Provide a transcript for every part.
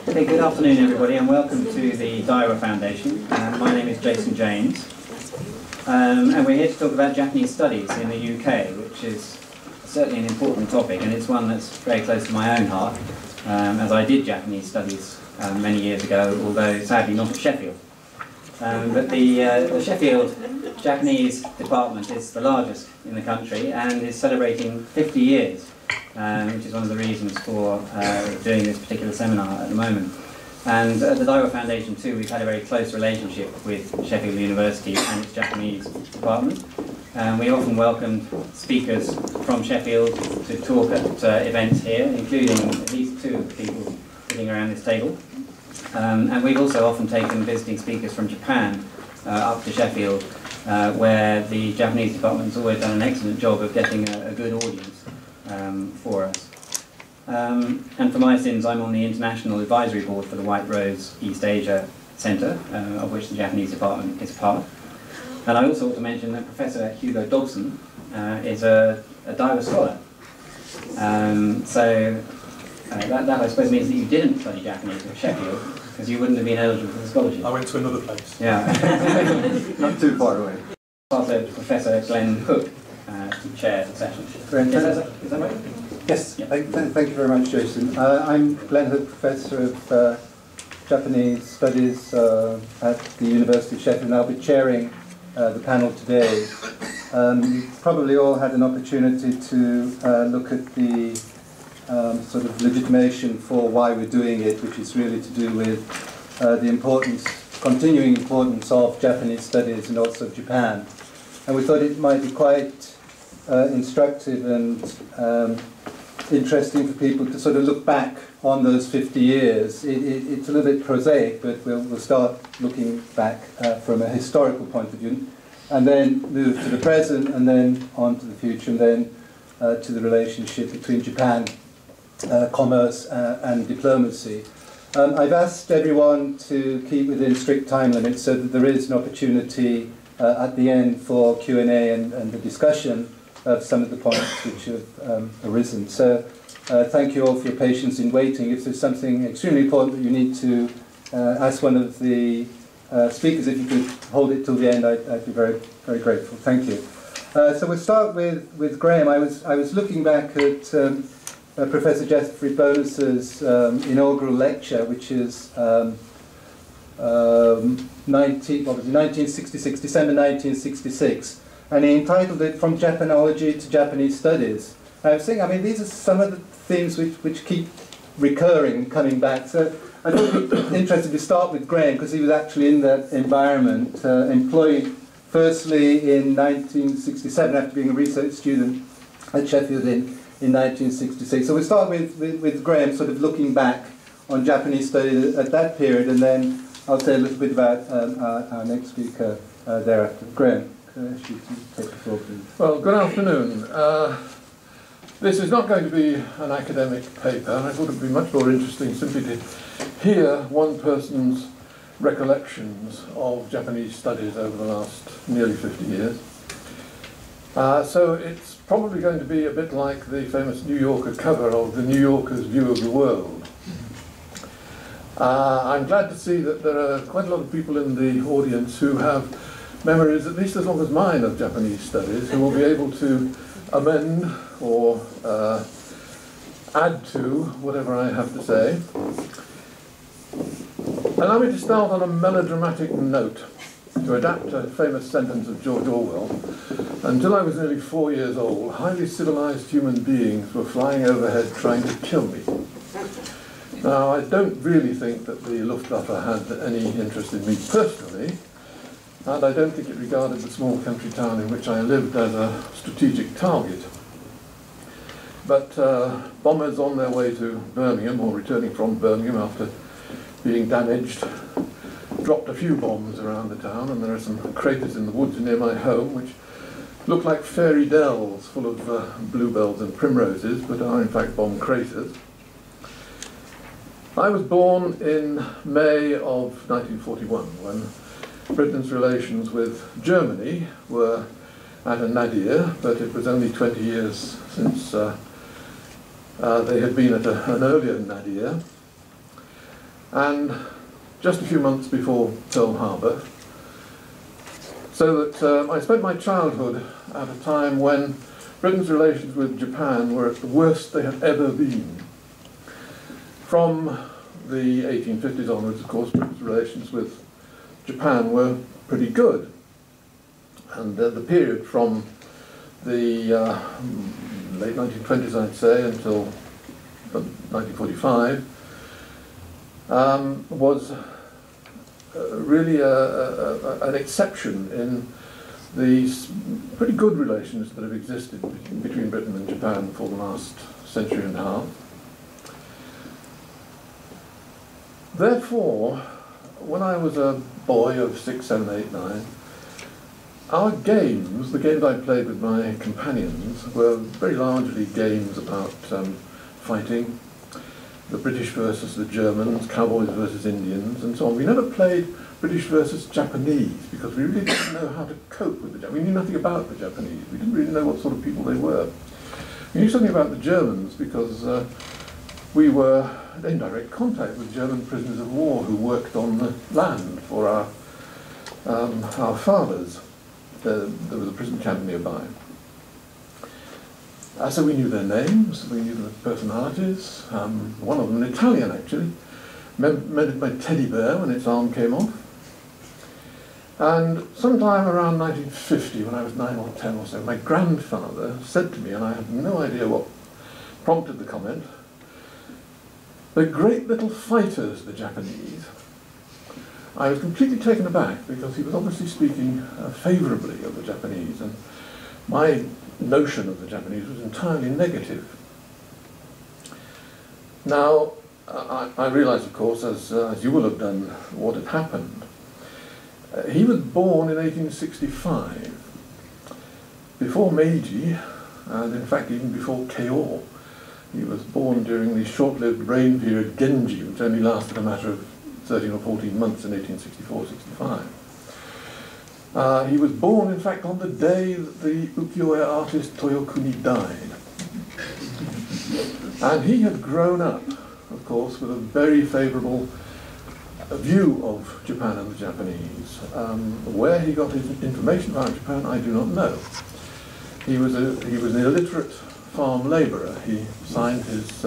Okay, good afternoon everybody and welcome to the Daiwa Foundation. My name is Jason James and we're here to talk about Japanese studies in the UK, which is certainly an important topic, and it's one that's very close to my own heart, as I did Japanese studies many years ago, although sadly not at Sheffield. But the Sheffield Japanese department is the largest in the country and is celebrating 50 years, which is one of the reasons for doing this particular seminar at the moment. And at the Daiwa Foundation too, we've had a very close relationship with Sheffield University and its Japanese department. We often welcomed speakers from Sheffield to talk at events here, including at least two of the people sitting around this table. And we've also often taken visiting speakers from Japan up to Sheffield, where the Japanese department has always done an excellent job of getting a good audience for us. And for my sins, I'm on the International Advisory Board for the White Rose East Asia Centre, of which the Japanese department is part. And I also want to mention that Professor Hugo Dobson is a Daiwa scholar. That I suppose means that you didn't study Japanese at Sheffield, because you wouldn't have been eligible for the scholarship. I went to another place. Yeah. Not too far away. Also Professor Glenn Hook to chair the session. Is that right? Yes, yeah. Thank you very much, Jason. I'm Glenn Hook, Professor of Japanese Studies at the University of Sheffield, and I'll be chairing the panel today. You've probably all had an opportunity to look at the sort of legitimation for why we're doing it, which is really to do with the continuing importance of Japanese studies and also of Japan. And we thought it might be quite instructive and interesting for people to sort of look back on those 50 years. It's a little bit prosaic, but we'll start looking back from a historical point of view, and then move to the present, and then on to the future, and then to the relationship between Japan, commerce and diplomacy. I've asked everyone to keep within strict time limits so that there is an opportunity at the end for Q&A and the discussion of some of the points which have arisen. So thank you all for your patience in waiting. If there's something extremely important that you need to ask one of the speakers, if you could hold it till the end, I'd be very, very grateful. Thank you. So we'll start with Graham. I was looking back at Professor Jeffrey Bonus's inaugural lecture, which is 1966, December 1966. And he entitled it "From Japanology to Japanese Studies." I was thinking, these are some of the themes which keep recurring and coming back. So I thought it would be interesting to start with Graham, because he was actually in that environment, employed firstly in 1967 after being a research student at Sheffield in 1966. So we'll start with Graham, sort of looking back on Japanese studies at that period, and then I'll say a little bit about our next speaker thereafter. Graham. Take the floor, please. Well, good afternoon. This is not going to be an academic paper, and I thought it would be much more interesting simply to hear one person's recollections of Japanese studies over the last nearly 50 years. So it's probably going to be a bit like the famous New Yorker cover of the New Yorker's View of the World. I'm glad to see that there are quite a lot of people in the audience who have memories at least as long as mine of Japanese studies, who will be able to amend or add to whatever I have to say. Allow me to start on a melodramatic note, to adapt a famous sentence of George Orwell. Until I was nearly 4 years old, highly civilized human beings were flying overhead trying to kill me. Now, I don't really think that the Luftwaffe had any interest in me personally, and I don't think it regarded the small country town in which I lived as a strategic target. But bombers on their way to Birmingham, or returning from Birmingham after being damaged, dropped a few bombs around the town, and there are some craters in the woods near my home which look like fairy dells full of bluebells and primroses, but are in fact bomb craters. I was born in May of 1941, when Britain's relations with Germany were at a nadir, but it was only 20 years since they had been at an earlier nadir. and just a few months before Pearl Harbor. So that I spent my childhood at a time when Britain's relations with Japan were at the worst they had ever been. From the 1850s onwards, of course, Britain's relations with Japan were pretty good. And the period from the late 1920s, I'd say, until 1945, was really an exception in these pretty good relations that have existed between Britain and Japan for the last century and a half. Therefore, when I was a boy of 6, 7, 8, 9, our games, the games I played with my companions, were very largely games about fighting, the British versus the Germans, cowboys versus Indians, and so on. We never played British versus Japanese because we really didn't know how to cope with the Japanese. We knew nothing about the Japanese. We didn't really know what sort of people they were. We knew something about the Germans because we were in direct contact with German prisoners of war who worked on the land for our fathers. There was a prison camp nearby. So we knew their names, we knew their personalities. One of them, an Italian actually, mended my teddy bear when its arm came off. And sometime around 1950, when I was 9 or 10 or so, my grandfather said to me, and I have no idea what prompted the comment, "They're great little fighters, the Japanese." I was completely taken aback because he was obviously speaking favourably of the Japanese, and my notion of the Japanese was entirely negative. Now, I realise, of course, as you will have done, what had happened. He was born in 1865, before Meiji, and in fact even before Keio. He was born during the short-lived reign period Genji, which only lasted a matter of 13 or 14 months in 1864-65. He was born, in fact, on the day that the ukiyo-e artist Toyokuni died. And he had grown up, of course, with a very favourable view of Japan and the Japanese. Where he got his information about Japan, I do not know. He was an illiterate farm labourer. He signed his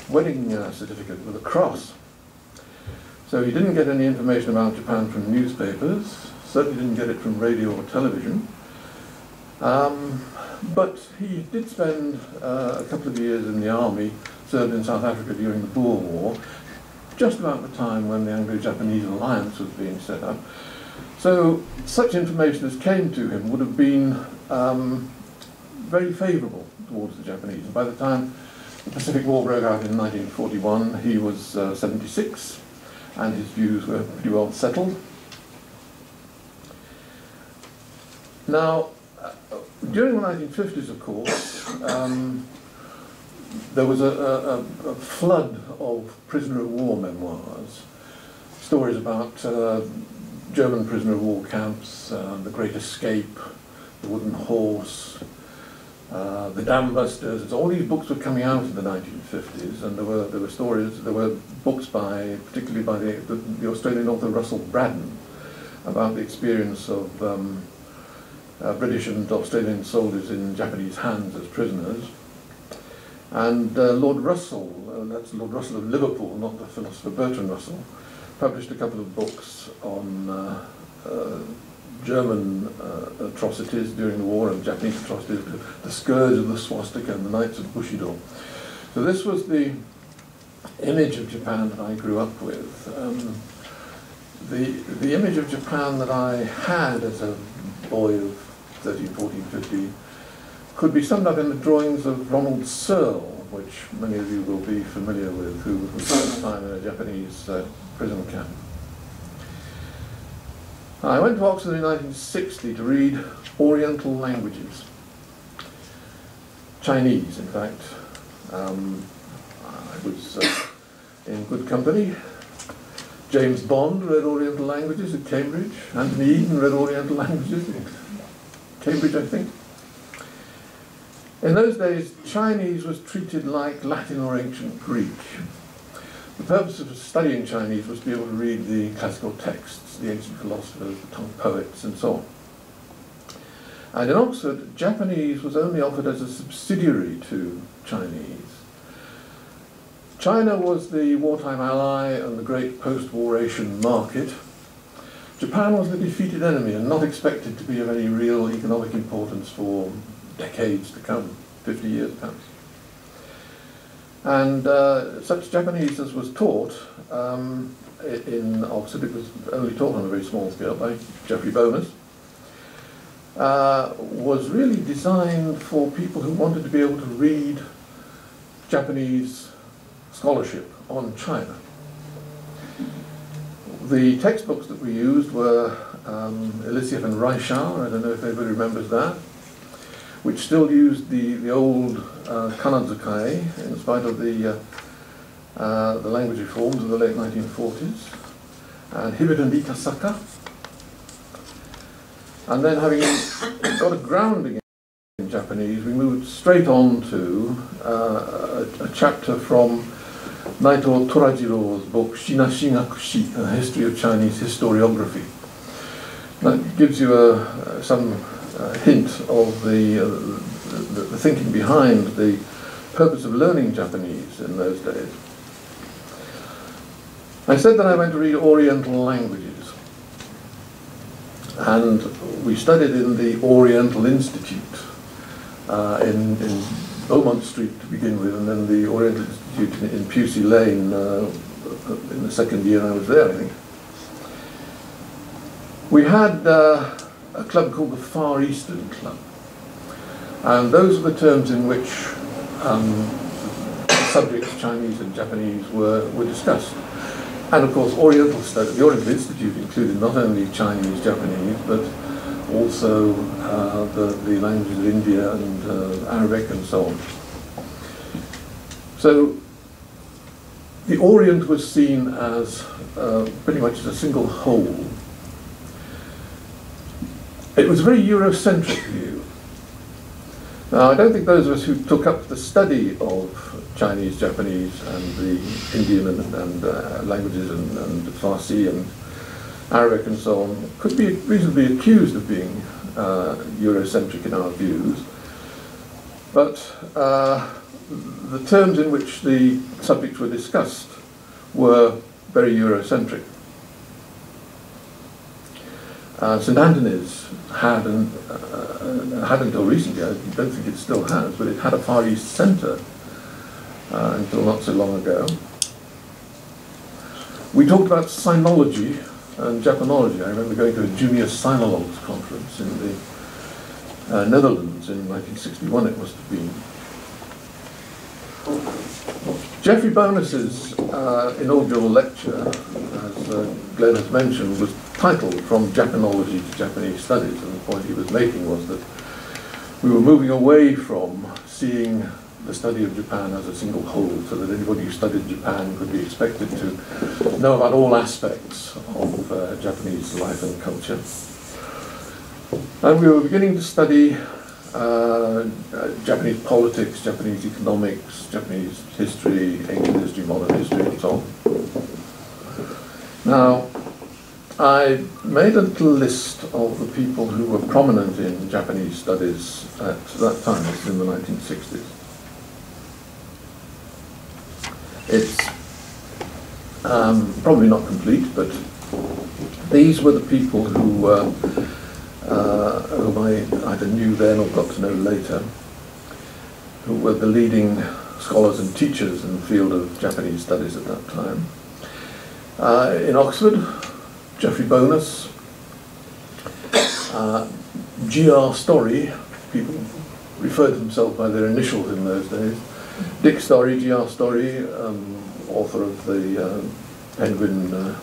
wedding certificate with a cross. So he didn't get any information about Japan from newspapers, certainly didn't get it from radio or television. But he did spend a couple of years in the army, served in South Africa during the Boer War, just about the time when the Anglo-Japanese alliance was being set up. So such information as came to him would have been very favourable towards the Japanese. And by the time the Pacific War broke out in 1941, he was 76, and his views were pretty well settled. Now, during the 1950s, of course, there was a flood of prisoner of war memoirs, stories about German prisoner of war camps, the Great Escape, the Wooden Horse, the Dam Busters. All these books were coming out in the 1950s, and there were stories, there were books particularly by the Australian author Russell Braddon about the experience of British and Australian soldiers in Japanese hands as prisoners. And Lord Russell, that's Lord Russell of Liverpool, not the philosopher Bertrand Russell, published a couple of books on German atrocities during the war and Japanese atrocities, the scourge of the swastika and the Knights of Bushido. So this was the image of Japan that I grew up with. The image of Japan that I had as a boy of 13, 14, 15 could be summed up in the drawings of Ronald Searle, which many of you will be familiar with, who was at the time in a Japanese prison camp. I went to Oxford in 1960 to read Oriental languages, Chinese, in fact. I was in good company. James Bond read Oriental languages at Cambridge. Anthony Eden read Oriental languages in Cambridge, I think. In those days, Chinese was treated like Latin or ancient Greek. The purpose of studying Chinese was to be able to read the classical texts, the ancient philosophers, the tongue poets, and so on. And in Oxford, Japanese was only offered as a subsidiary to Chinese. China was the wartime ally and the great post-war Asian market. Japan was the defeated enemy and not expected to be of any real economic importance for decades to come, 50 years perhaps. And such Japanese as was taught in Oxford, it was only taught on a very small scale by Geoffrey Bonus, was really designed for people who wanted to be able to read Japanese scholarship on China. The textbooks that we used were Elisiev and Reichar, I don't know if anybody remembers that, which still used the old Kanazukai in spite of the language reforms of the late 1940s, and Hibit and Ikasaka. And then, having got a grounding in Japanese, we moved straight on to a chapter from Naito Torajiro's book Shinashigakushi, A History of Chinese Historiography. That gives you some hint of the thinking behind the purpose of learning Japanese in those days. I said that I went to read Oriental languages, and we studied in the Oriental Institute in Beaumont Street to begin with, and then the Oriental Institute in Pusey Lane in the second year I was there, I think. We had a club called the Far Eastern Club, and those are the terms in which subjects, Chinese and Japanese, were discussed. And of course, Oriental Studies, the Oriental Institute included not only Chinese, Japanese, but also the languages of India and Arabic and so on. So the Orient was seen as pretty much as a single whole. It was a very Eurocentric view. Now, I don't think those of us who took up the study of Chinese, Japanese, and the Indian and languages and Farsi and Arabic and so on could be reasonably accused of being Eurocentric in our views. But the terms in which the subjects were discussed were very Eurocentric. St Antony's had until recently, I don't think it still has, but it had a Far East centre until not so long ago. We talked about sinology and Japanology. I remember going to a junior sinologues conference in the Netherlands in 1961, it must have been. Geoffrey Bonus's inaugural lecture, as Glenn has mentioned, was titled From Japanology to Japanese Studies, and the point he was making was that we were moving away from seeing the study of Japan as a single whole, so that anybody who studied Japan could be expected to know about all aspects of Japanese life and culture. And we were beginning to study Japanese politics, Japanese economics, Japanese history, ancient history, modern history, and so on. Now, I made a little list of the people who were prominent in Japanese studies at that time, this is in the 1960s. It's probably not complete, but these were the people whom I either knew then or got to know later, who were the leading scholars and teachers in the field of Japanese studies at that time. In Oxford, Geoffrey Bonus, G.R. Story, people referred to themselves by their initials in those days. Dick Story, G.R. Story, author of the Penguin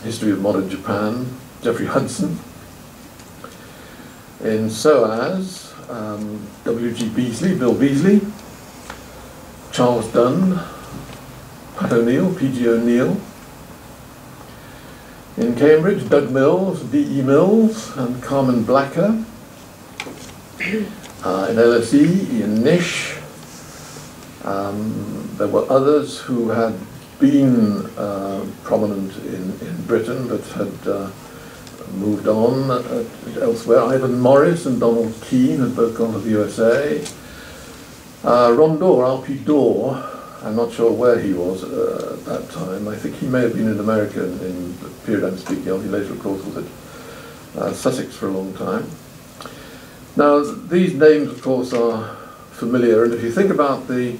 History of Modern Japan. Geoffrey Hudson. In SOAS, W.G. Beasley, Bill Beasley, Charles Dunn, Pat O'Neill, P.G. O'Neill. In Cambridge, Doug Mills, D.E. Mills, and Carmen Blacker. In LSE, Ian Nish. There were others who had been prominent in Britain but had moved on elsewhere. Ivan Morris and Donald Keane had both gone to the USA. Ron Dorr, R.P. Dorr, I'm not sure where he was at that time. I think he may have been in America in the period I'm speaking of. He later, of course, was at Sussex for a long time. Now, these names, of course, are familiar, and if you think about the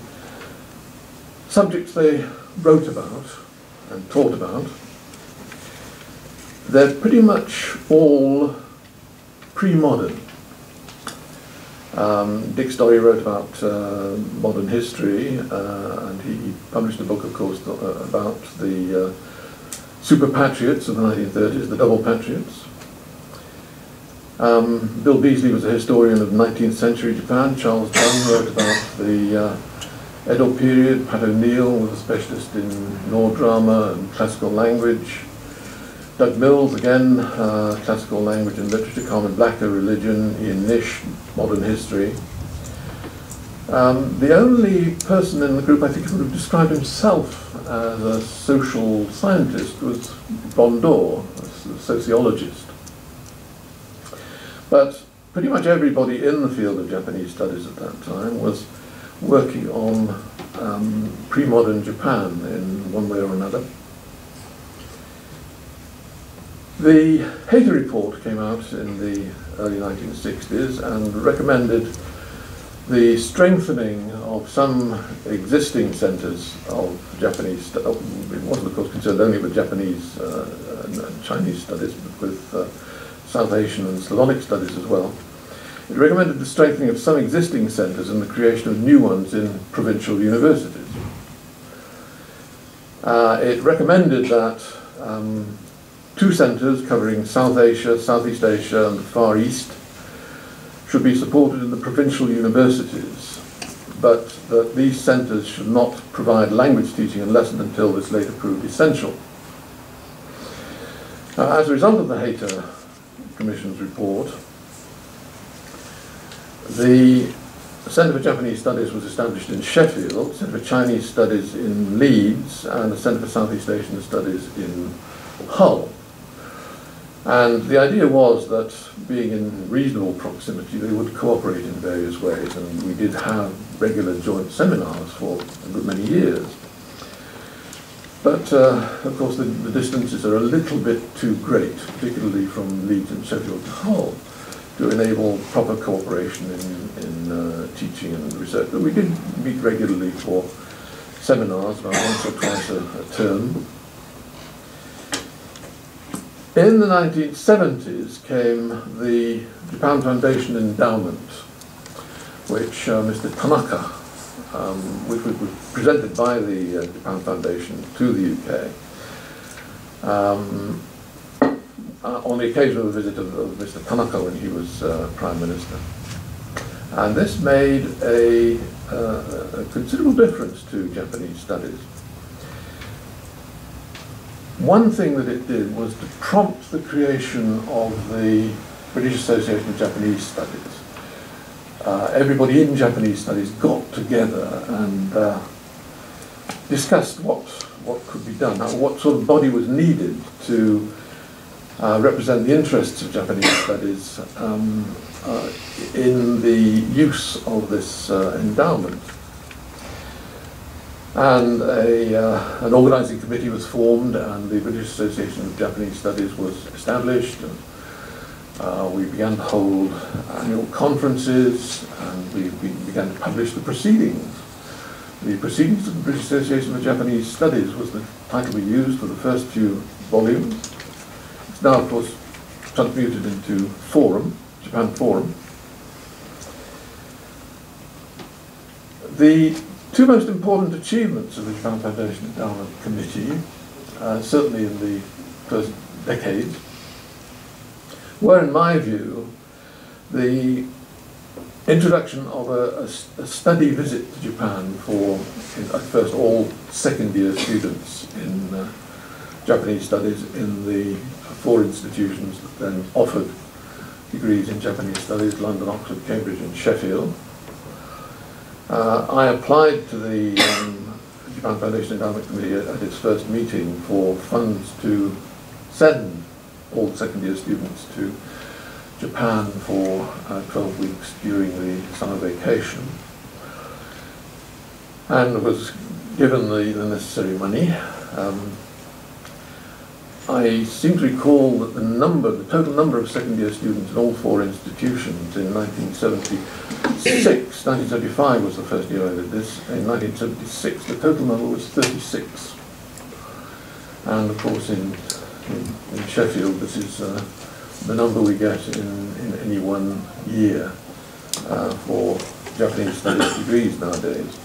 subjects they wrote about and taught about, they're pretty much all pre-modern. Dick Story wrote about modern history, and he published a book, of course, about the super patriots of the 1930s, the double patriots. Bill Beasley was a historian of 19th century Japan. Charles Dunn wrote about the Edo period. Pat O'Neill was a specialist in Noh drama and classical language. Doug Mills, again, classical language and literature. Carmen Blacker, religion. Ian Nish, modern history. The only person in the group I think who would have described himself as a social scientist was Bondor, a sociologist. But pretty much everybody in the field of Japanese studies at that time was working on pre-modern Japan in one way or another. The Hayter Report came out in the early 1960s and recommended the strengthening of some existing centres of Japanese, it wasn't of course concerned only with Japanese and Chinese studies, but with South Asian and Slavonic studies as well. It recommended the strengthening of some existing centres and the creation of new ones in provincial universities. It recommended that 2 centres covering South Asia, Southeast Asia and the Far East should be supported in the provincial universities, but that these centres should not provide language teaching unless and until this later proved essential. As a result of the Hayter Commission's report, the Centre for Japanese Studies was established in Sheffield, Centre for Chinese Studies in Leeds, and the Centre for Southeast Asian Studies in Hull. And the idea was that, being in reasonable proximity, they would cooperate in various ways, and we did have regular joint seminars for a good many years. But, of course, the distances are a little bit too great, particularly from Leeds and Sheffield to Hull, to enable proper cooperation in teaching and research. But we did meet regularly for seminars, about once or twice a term. In the 1970s came the Japan Foundation Endowment, which Mr. Tanaka, which was presented by the Japan Foundation to the UK on the occasion of the visit of Mr. Tanaka when he was Prime Minister. And this made a considerable difference to Japanese studies. One thing that it did was to prompt the creation of the British Association of Japanese Studies. Everybody in Japanese studies got together and discussed what could be done, what sort of body was needed to represent the interests of Japanese studies in the use of this endowment. And an organising committee was formed, and the British Association of Japanese Studies was established. And we began to hold annual conferences, and we began to publish the proceedings. The Proceedings of the British Association of Japanese Studies was the title we used for the first few volumes. It's now, of course, transmuted into Forum, Japan Forum. The 2 most important achievements of the Japan Foundation Endowment Committee, certainly in the first decade, were, in my view, the introduction of a study visit to Japan for, at first, all second-year students in Japanese studies in the 4 institutions that then offered degrees in Japanese studies: London, Oxford, Cambridge and Sheffield. I applied to the Japan Foundation Endowment Committee at its first meeting for funds to send all the second year students to Japan for 12 weeks during the summer vacation, and was given the necessary money. I seem to recall that the total number of second year students in all four institutions in 1975 was the first year I did this. In 1976 the total number was 36. And of course in Sheffield this is the number we get in any one year for Japanese studies degrees nowadays.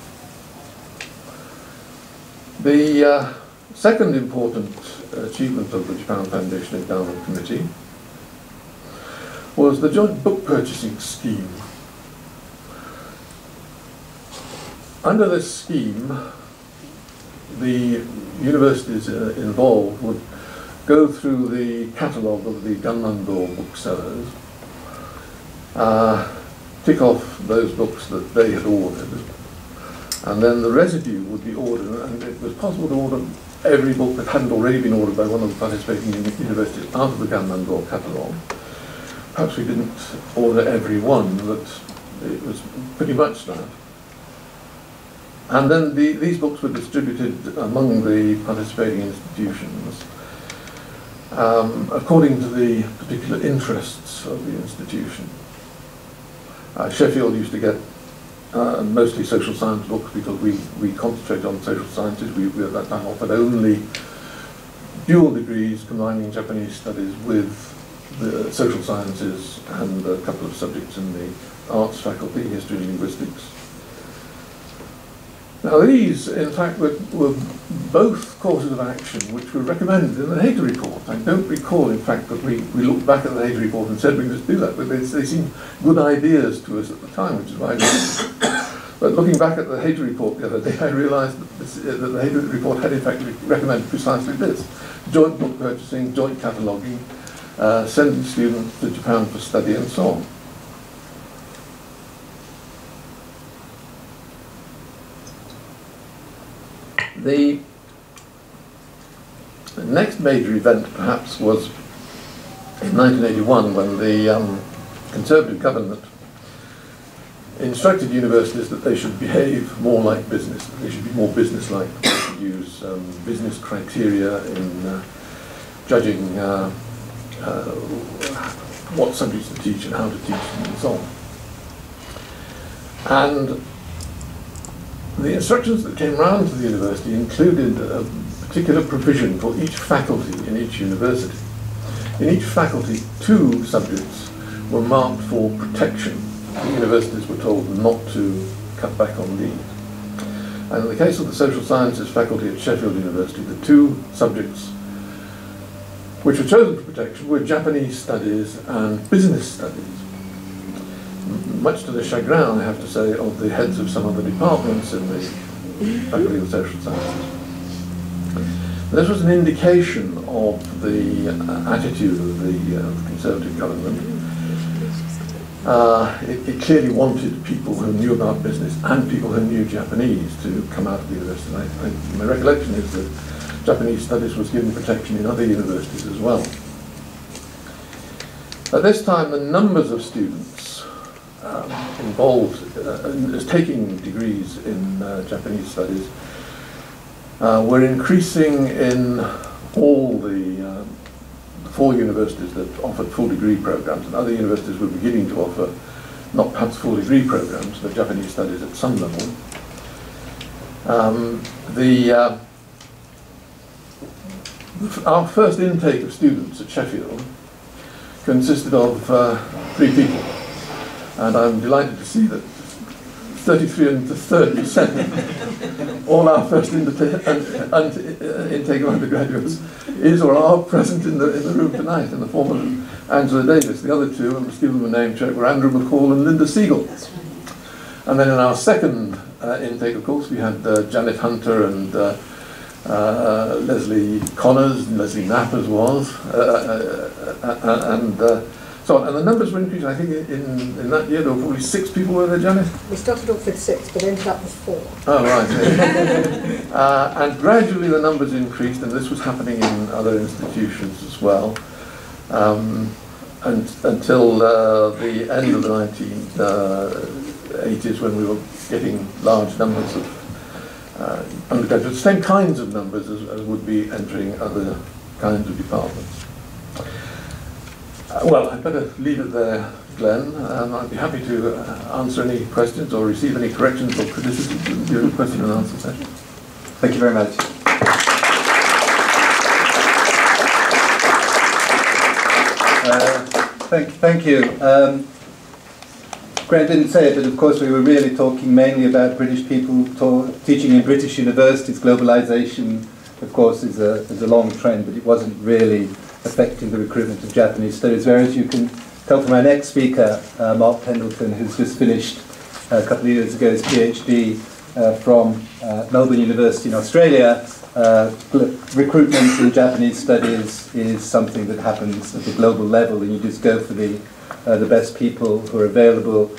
The second important achievement of the Japan Foundation Endowment Committee was the joint book purchasing scheme. Under this scheme, the universities involved would go through the catalogue of the Ganmando booksellers, tick off those books that they had ordered, and then the residue would be ordered, and it was possible to order every book that hadn't already been ordered by one of the participating universities out of the Ganmando catalogue. Perhaps we didn't order every one, but it was pretty much that. And then these books were distributed among the participating institutions according to the particular interests of the institution. Sheffield used to get mostly social science books because we concentrate on social sciences. We at that time offered only dual degrees combining Japanese studies with the social sciences and a couple of subjects in the arts faculty, history and linguistics. Now these, in fact, were both courses of action which were recommended in the Hager report. I don't recall, in fact, that we looked back at the Hager report and said we must do that, but they seemed good ideas to us at the time, which is why but looking back at the Hager report the other day, I realised that the Hager report had in fact recommended precisely this: joint book purchasing, joint cataloguing, sending students to Japan for study and so on. The next major event, perhaps, was in 1981 when the Conservative government instructed universities that they should behave more like business, that they should be more business-like, they should use business criteria in judging what subjects to teach and how to teach them and so on. And the instructions that came round to the university included a particular provision for each faculty in each university. In each faculty, 2 subjects were marked for protection. The universities were told not to cut back on these. And in the case of the social sciences faculty at Sheffield University, the 2 subjects which were chosen for protection were Japanese studies and business studies. Much to the chagrin, I have to say, of the heads of some of the departments in the Faculty of Social Sciences. This was an indication of the attitude of the Conservative government. It clearly wanted people who knew about business and people who knew Japanese to come out of the university. My recollection is that Japanese studies was given protection in other universities as well. At this time, the numbers of students involved as taking degrees in Japanese studies were increasing in all the 4 universities that offered full degree programs, and other universities were beginning to offer not perhaps full degree programs, but Japanese studies at some level. Our first intake of students at Sheffield consisted of 3 people. And I'm delighted to see that 33 and 30%, all our first intake of undergraduates is or are present in the room tonight in the form of Angela Davis. The other 2, I must give them a name check, were Andrew McCall and Linda Siegel. And then in our second intake, of course, we had Janet Hunter and Leslie Connors, and Leslie Knapp as was, and so on. And the numbers were increasing. I think in that year there were probably 6 people were there, Janet? We started off with 6, but ended up with 4. Oh, right. Yeah. And gradually the numbers increased, and this was happening in other institutions as well. And until the end of the 1980s, when we were getting large numbers of undergraduates, same kinds of numbers as would be entering other kinds of departments. Well, I'd better leave it there, Glenn. I'd be happy to answer any questions or receive any corrections or criticisms during the question and answer session. Thank you very much. Thank you. Grant didn't say it, but of course we were really talking mainly about British people teaching in British universities. Globalization, of course, is a long trend, but it wasn't really affecting the recruitment of Japanese studies. Whereas you can tell from our next speaker, Mark Pendleton, who's just finished a couple of years ago his PhD from Melbourne University in Australia, recruitment in Japanese studies is something that happens at the global level, and you just go for the best people who are available,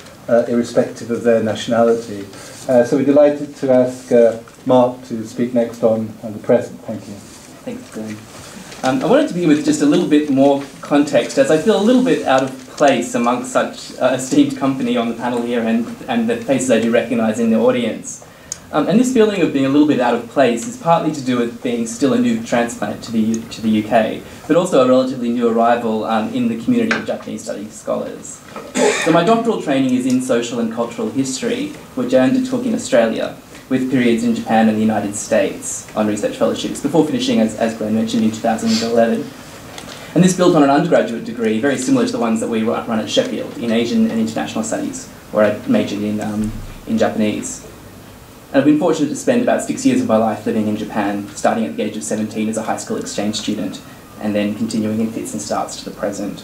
irrespective of their nationality. So we're delighted to ask Mark to speak next on the present. Thank you. Thanks, Glenn. I wanted to begin with just a little bit more context, as I feel a little bit out of place amongst such esteemed company on the panel here and the faces I do recognise in the audience. And this feeling of being a little bit out of place is partly to do with being still a new transplant to the UK, but also a relatively new arrival in the community of Japanese studies scholars. So my doctoral training is in social and cultural history, which I undertook in Australia, with periods in Japan and the United States on research fellowships, before finishing, as Glenn mentioned, in 2011. And this built on an undergraduate degree, very similar to the ones that we run at Sheffield, in Asian and International Studies, where I majored in Japanese. And I've been fortunate to spend about 6 years of my life living in Japan, starting at the age of 17 as a high school exchange student, and then continuing in fits and starts to the present.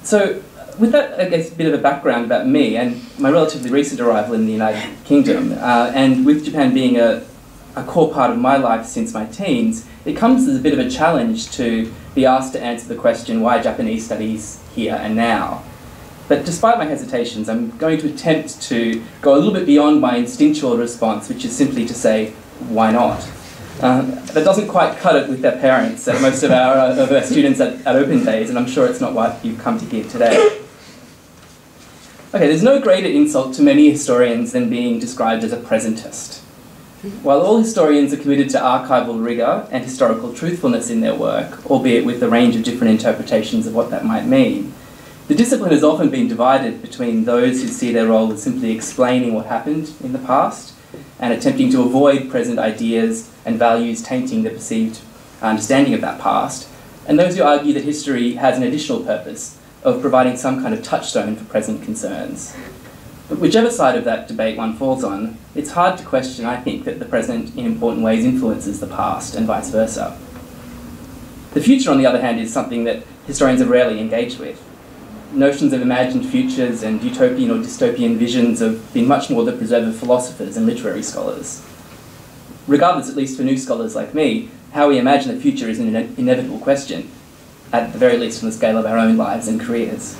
So, with that, I guess, a bit of a background about me and my relatively recent arrival in the United Kingdom, and with Japan being a core part of my life since my teens, it comes as a bit of a challenge to be asked to answer the question, why Japanese studies here and now? But despite my hesitations, I'm going to attempt to go a little bit beyond my instinctual response, which is simply to say, why not? That doesn't quite cut it with their parents, most of our students at Open Days, and I'm sure it's not what you've come to hear today. Okay, there's no greater insult to many historians than being described as a presentist. While all historians are committed to archival rigour and historical truthfulness in their work, albeit with a range of different interpretations of what that might mean, the discipline has often been divided between those who see their role as simply explaining what happened in the past and attempting to avoid present ideas and values tainting the perceived understanding of that past, and those who argue that history has an additional purpose of providing some kind of touchstone for present concerns. But whichever side of that debate one falls on, it's hard to question, I think, that the present in important ways influences the past and vice versa. The future, on the other hand, is something that historians have rarely engaged with. Notions of imagined futures and utopian or dystopian visions have been much more the preserve of philosophers and literary scholars. Regardless, at least for new scholars like me, how we imagine the future is an inevitable question, at the very least on the scale of our own lives and careers.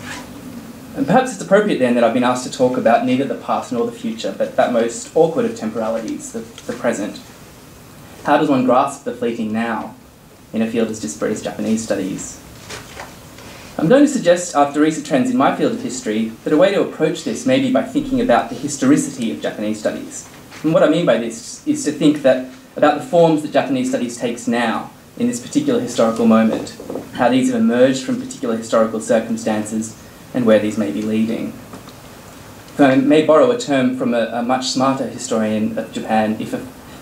And perhaps it's appropriate then that I've been asked to talk about neither the past nor the future, but that most awkward of temporalities, the present. How does one grasp the fleeting now in a field as disparate as Japanese studies? I'm going to suggest, after recent trends in my field of history, that a way to approach this may be by thinking about the historicity of Japanese studies. And what I mean by this is to think about the forms that Japanese studies takes now, in this particular historical moment, how these have emerged from particular historical circumstances, and where these may be leading. If I may borrow a term from a much smarter historian of Japan,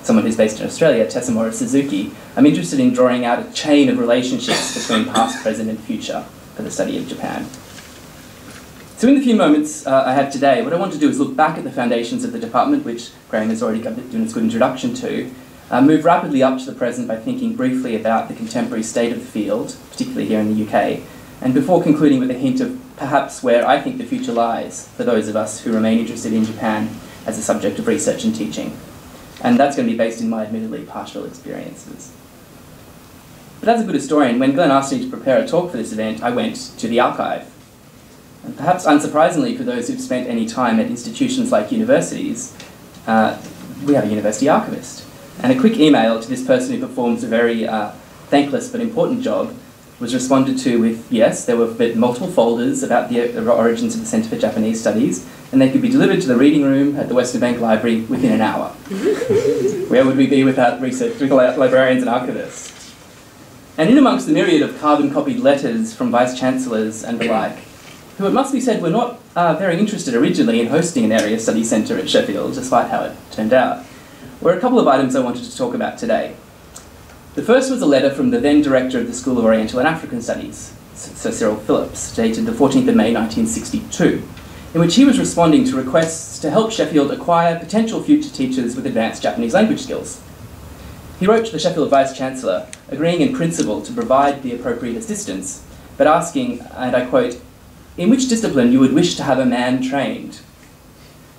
someone who's based in Australia, Tesamura Suzuki, I'm interested in drawing out a chain of relationships between past, present, and future for the study of Japan. So in the few moments I have today, what I want to do is look back at the foundations of the department, which Graham has already given us a good introduction to, move rapidly up to the present by thinking briefly about the contemporary state of the field, particularly here in the UK, and before concluding with a hint of perhaps where I think the future lies for those of us who remain interested in Japan as a subject of research and teaching. And that's going to be based in my admittedly partial experiences. But as a good historian, when Glenn asked me to prepare a talk for this event, I went to the archive. And perhaps unsurprisingly for those who've spent any time at institutions like universities, we have a university archivist. And a quick email to this person who performs a very thankless but important job was responded to with, yes, there were multiple folders about the origins of the Centre for Japanese Studies, and they could be delivered to the reading room at the Western Bank Library within an hour. Where would we be without research, librarians and archivists? And in amongst the myriad of carbon-copied letters from vice-chancellors and the like, who it must be said were not very interested originally in hosting an area study centre at Sheffield, despite how it turned out, were a couple of items I wanted to talk about today. The first was a letter from the then director of the School of Oriental and African Studies, Sir Cyril Phillips, dated the 14th of May 1962, in which he was responding to requests to help Sheffield acquire potential future teachers with advanced Japanese language skills. He wrote to the Sheffield Vice-Chancellor, agreeing in principle to provide the appropriate assistance, but asking, and I quote, "in which discipline you would wish to have a man trained."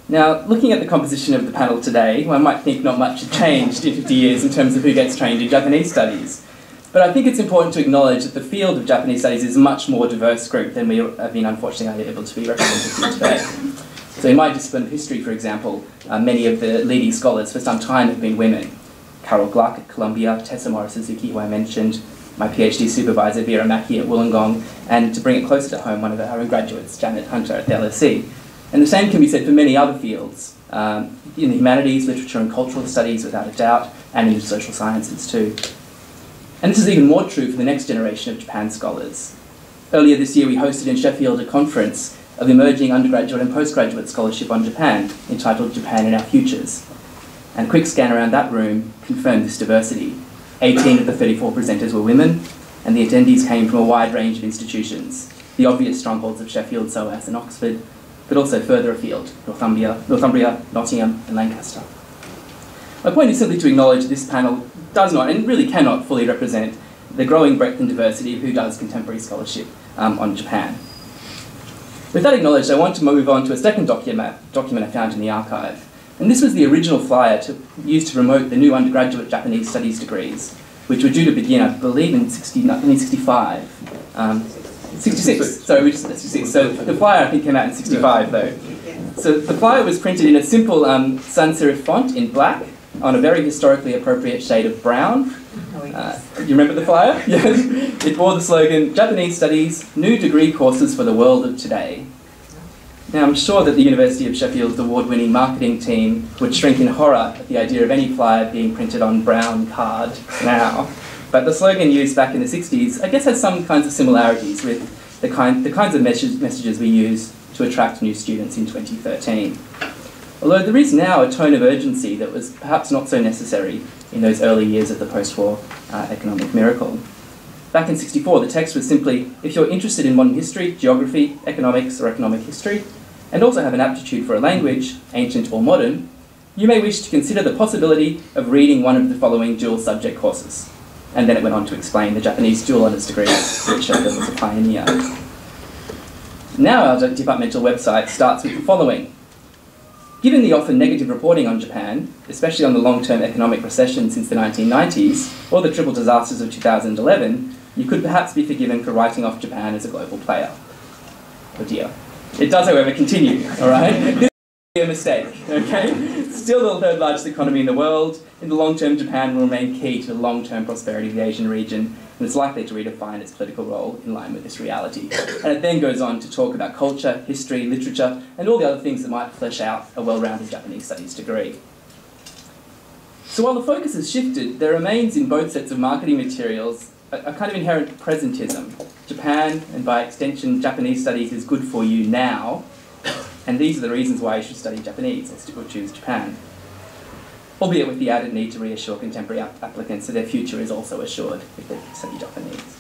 Now, looking at the composition of the panel today, one might think not much had changed in 50 years in terms of who gets trained in Japanese studies. But I think it's important to acknowledge that the field of Japanese studies is a much more diverse group than we have been unfortunately able to be represented here today. So in my discipline of history, for example, many of the leading scholars for some time have been women. Carol Gluck at Columbia, Tessa Morris-Suzuki, who I mentioned, my PhD supervisor, Vera Mackey at Wollongong, and to bring it closer to home, one of our own graduates, Janet Hunter at the LSE. And the same can be said for many other fields, in the humanities, literature and cultural studies, without a doubt, and in the social sciences too. And this is even more true for the next generation of Japan scholars. Earlier this year, we hosted in Sheffield a conference of emerging undergraduate and postgraduate scholarship on Japan, entitled Japan in Our Futures. And a quick scan around that room confirmed this diversity. 18 of the 34 presenters were women, and the attendees came from a wide range of institutions, the obvious strongholds of Sheffield, SOAS and Oxford, but also further afield, Northumbria, Nottingham and Lancaster. My point is simply to acknowledge this panel does not, and really cannot, fully represent the growing breadth and diversity of who does contemporary scholarship on Japan. With that acknowledged, I want to move on to a second document I found in the archive. And this was the original flyer used to promote the new undergraduate Japanese studies degrees, which were due to begin, I believe, in 1965. 66, sorry, 66. So the flyer, I think, came out in 65, though. So the flyer was printed in a simple sans serif font in black on a very historically appropriate shade of brown. You remember the flyer? Yes. It bore the slogan, "Japanese Studies, New Degree Courses for the World of Today." Now, I'm sure that the University of Sheffield's award-winning marketing team would shrink in horror at the idea of any flyer being printed on brown card now. But the slogan used back in the 60s, I guess, has some kinds of similarities with the kinds of messages we use to attract new students in 2013. Although there is now a tone of urgency that was perhaps not so necessary in those early years of the post-war economic miracle. Back in '64, the text was simply, if you're interested in modern history, geography, economics, or economic history, and also have an aptitude for a language, ancient or modern, you may wish to consider the possibility of reading one of the following dual subject courses. And then it went on to explain the Japanese dual honours degree, which Sheffield was a pioneer. Now our departmental website starts with the following. Given the often negative reporting on Japan, especially on the long-term economic recession since the 1990s, or the triple disasters of 2011, you could perhaps be forgiven for writing off Japan as a global player. Oh dear. It does, however, continue, all right? This is a mistake, okay? Still the third largest economy in the world. In the long term, Japan will remain key to the long-term prosperity of the Asian region, and it's likely to redefine its political role in line with this reality. And it then goes on to talk about culture, history, literature, and all the other things that might flesh out a well-rounded Japanese studies degree. So while the focus has shifted, there remains in both sets of marketing materials a kind of inherent presentism. Japan, and by extension Japanese studies, is good for you now, and these are the reasons why you should study Japanese or choose Japan. Albeit with the added need to reassure contemporary applicants that their future is also assured if they study Japanese.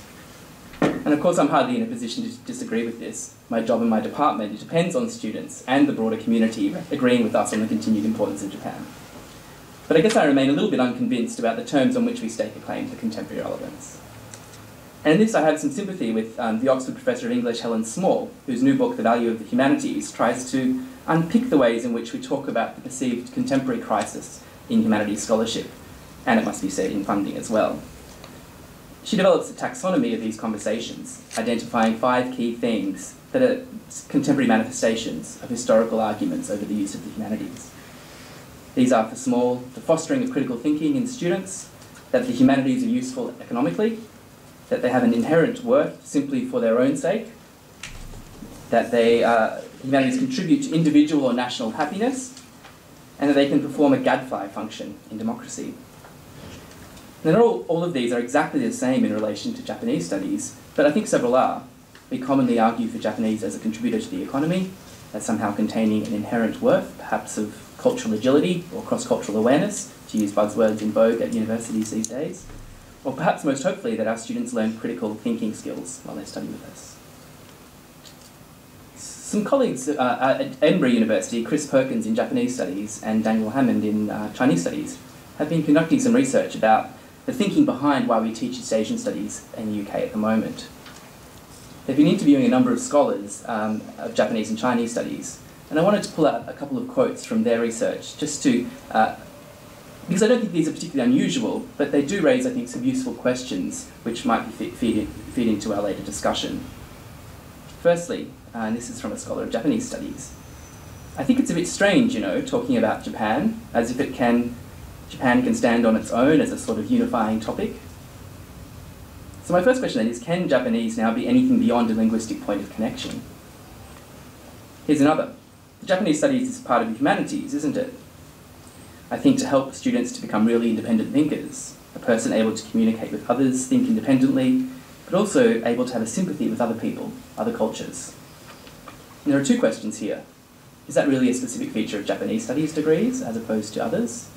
And of course I'm hardly in a position to disagree with this. My job and my department depends on students and the broader community agreeing with us on the continued importance of Japan. But I guess I remain a little bit unconvinced about the terms on which we stake a claim to contemporary relevance. And in this I have some sympathy with the Oxford Professor of English, Helen Small, whose new book, The Value of the Humanities, tries to unpick the ways in which we talk about the perceived contemporary crisis in humanities scholarship, and it must be said in funding as well. She develops a taxonomy of these conversations, identifying 5 key themes that are contemporary manifestations of historical arguments over the use of the humanities. These are, the fostering of critical thinking in students, that the humanities are useful economically, that they have an inherent worth simply for their own sake, that humanities contribute to individual or national happiness, and that they can perform a gadfly function in democracy. Now, not all of these are exactly the same in relation to Japanese studies, but I think several are. We commonly argue for Japanese as a contributor to the economy, as somehow containing an inherent worth, perhaps of cultural agility or cross-cultural awareness, to use buzzwords in vogue at universities these days, or perhaps most hopefully that our students learn critical thinking skills while they study with us. Some colleagues at Edinburgh University, Chris Perkins in Japanese studies and Daniel Hammond in Chinese studies, have been conducting some research about the thinking behind why we teach East Asian studies in the UK at the moment. They've been interviewing a number of scholars of Japanese and Chinese studies, and I wanted to pull out a couple of quotes from their research, just to, because I don't think these are particularly unusual, but they do raise, I think, some useful questions which might feed into our later discussion. Firstly, and this is from a scholar of Japanese studies, I think it's a bit strange, talking about Japan as if Japan can stand on its own as a sort of unifying topic. So my first question then is, can Japanese now be anything beyond a linguistic point of connection? Here's another. The Japanese studies is part of the humanities, isn't it? I think to help students to become really independent thinkers, a person able to communicate with others, think independently, but also able to have a sympathy with other people, other cultures. And there are 2 questions here. Is that really a specific feature of Japanese studies degrees as opposed to others?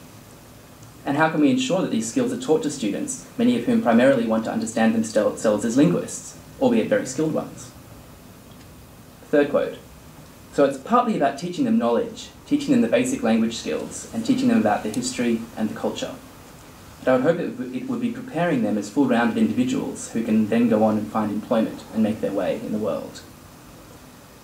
And how can we ensure that these skills are taught to students, many of whom primarily want to understand themselves as linguists, albeit very skilled ones? Third quote. So it's partly about teaching them knowledge, teaching them the basic language skills, and teaching them about the history and the culture. But I would hope it would be preparing them as full-rounded individuals who can then go on and find employment and make their way in the world.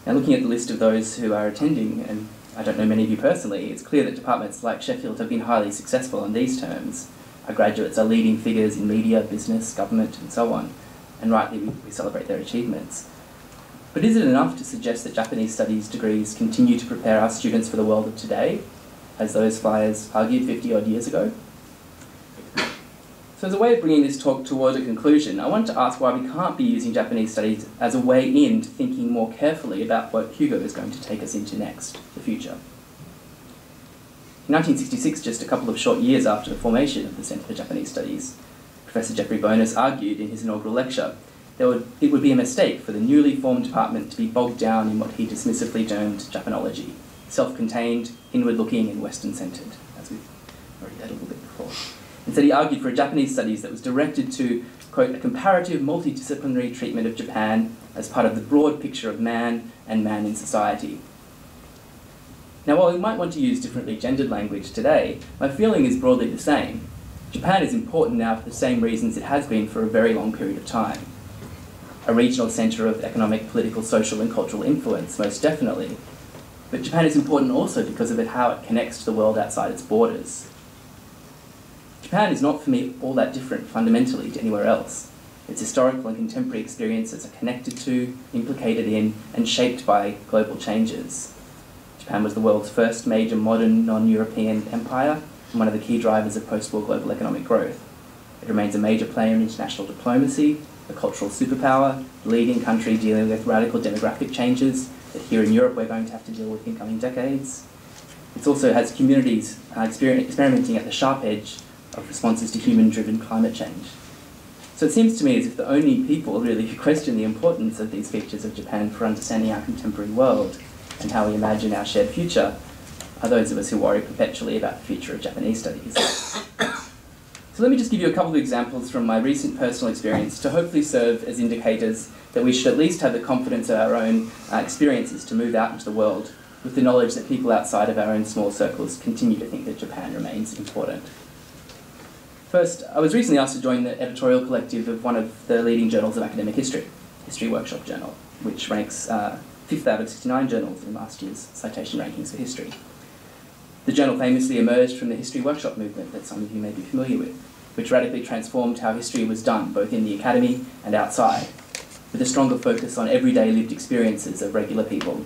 Now, looking at the list of those who are attending, and I don't know many of you personally, it's clear that departments like Sheffield have been highly successful on these terms. Our graduates are leading figures in media, business, government, and so on, and rightly we celebrate their achievements. But is it enough to suggest that Japanese studies degrees continue to prepare our students for the world of today, as those flyers argued 50-odd years ago? So as a way of bringing this talk toward a conclusion, I wanted to ask why we can't be using Japanese studies as a way in to thinking more carefully about what Hugo is going to take us into next, the future. In 1966, just a couple of short years after the formation of the Centre for Japanese Studies, Professor Jeffrey Bonus argued in his inaugural lecture that it would be a mistake for the newly formed department to be bogged down in what he dismissively termed Japanology, self-contained, inward-looking and Western-centred, as we've already had a little bit before. Instead, he argued for a Japanese studies that was directed to, quote, a comparative multidisciplinary treatment of Japan as part of the broad picture of man and man in society. Now, while we might want to use differently gendered language today, my feeling is broadly the same. Japan is important now for the same reasons it has been for a very long period of time. A regional centre of economic, political, social and cultural influence, most definitely. But Japan is important also because of how it connects to the world outside its borders. Japan is not, for me, all that different fundamentally to anywhere else. Its historical and contemporary experiences are connected to, implicated in, and shaped by global changes. Japan was the world's first major modern non-European empire and one of the key drivers of post-war global economic growth. It remains a major player in international diplomacy, a cultural superpower, the leading country dealing with radical demographic changes that here in Europe we're going to have to deal with in coming decades. It also has communities experimenting at the sharp edge of responses to human-driven climate change. So it seems to me as if the only people really who question the importance of these features of Japan for understanding our contemporary world and how we imagine our shared future are those of us who worry perpetually about the future of Japanese studies. So let me just give you a couple of examples from my recent personal experience to hopefully serve as indicators that we should at least have the confidence of our own experiences to move out into the world with the knowledge that people outside of our own small circles continue to think that Japan remains important. First, I was recently asked to join the editorial collective of one of the leading journals of academic history, History Workshop Journal, which ranks 5th out of 69 journals in last year's citation rankings for history. The journal famously emerged from the History Workshop movement that some of you may be familiar with. which radically transformed how history was done, both in the academy and outside, with a stronger focus on everyday lived experiences of regular people,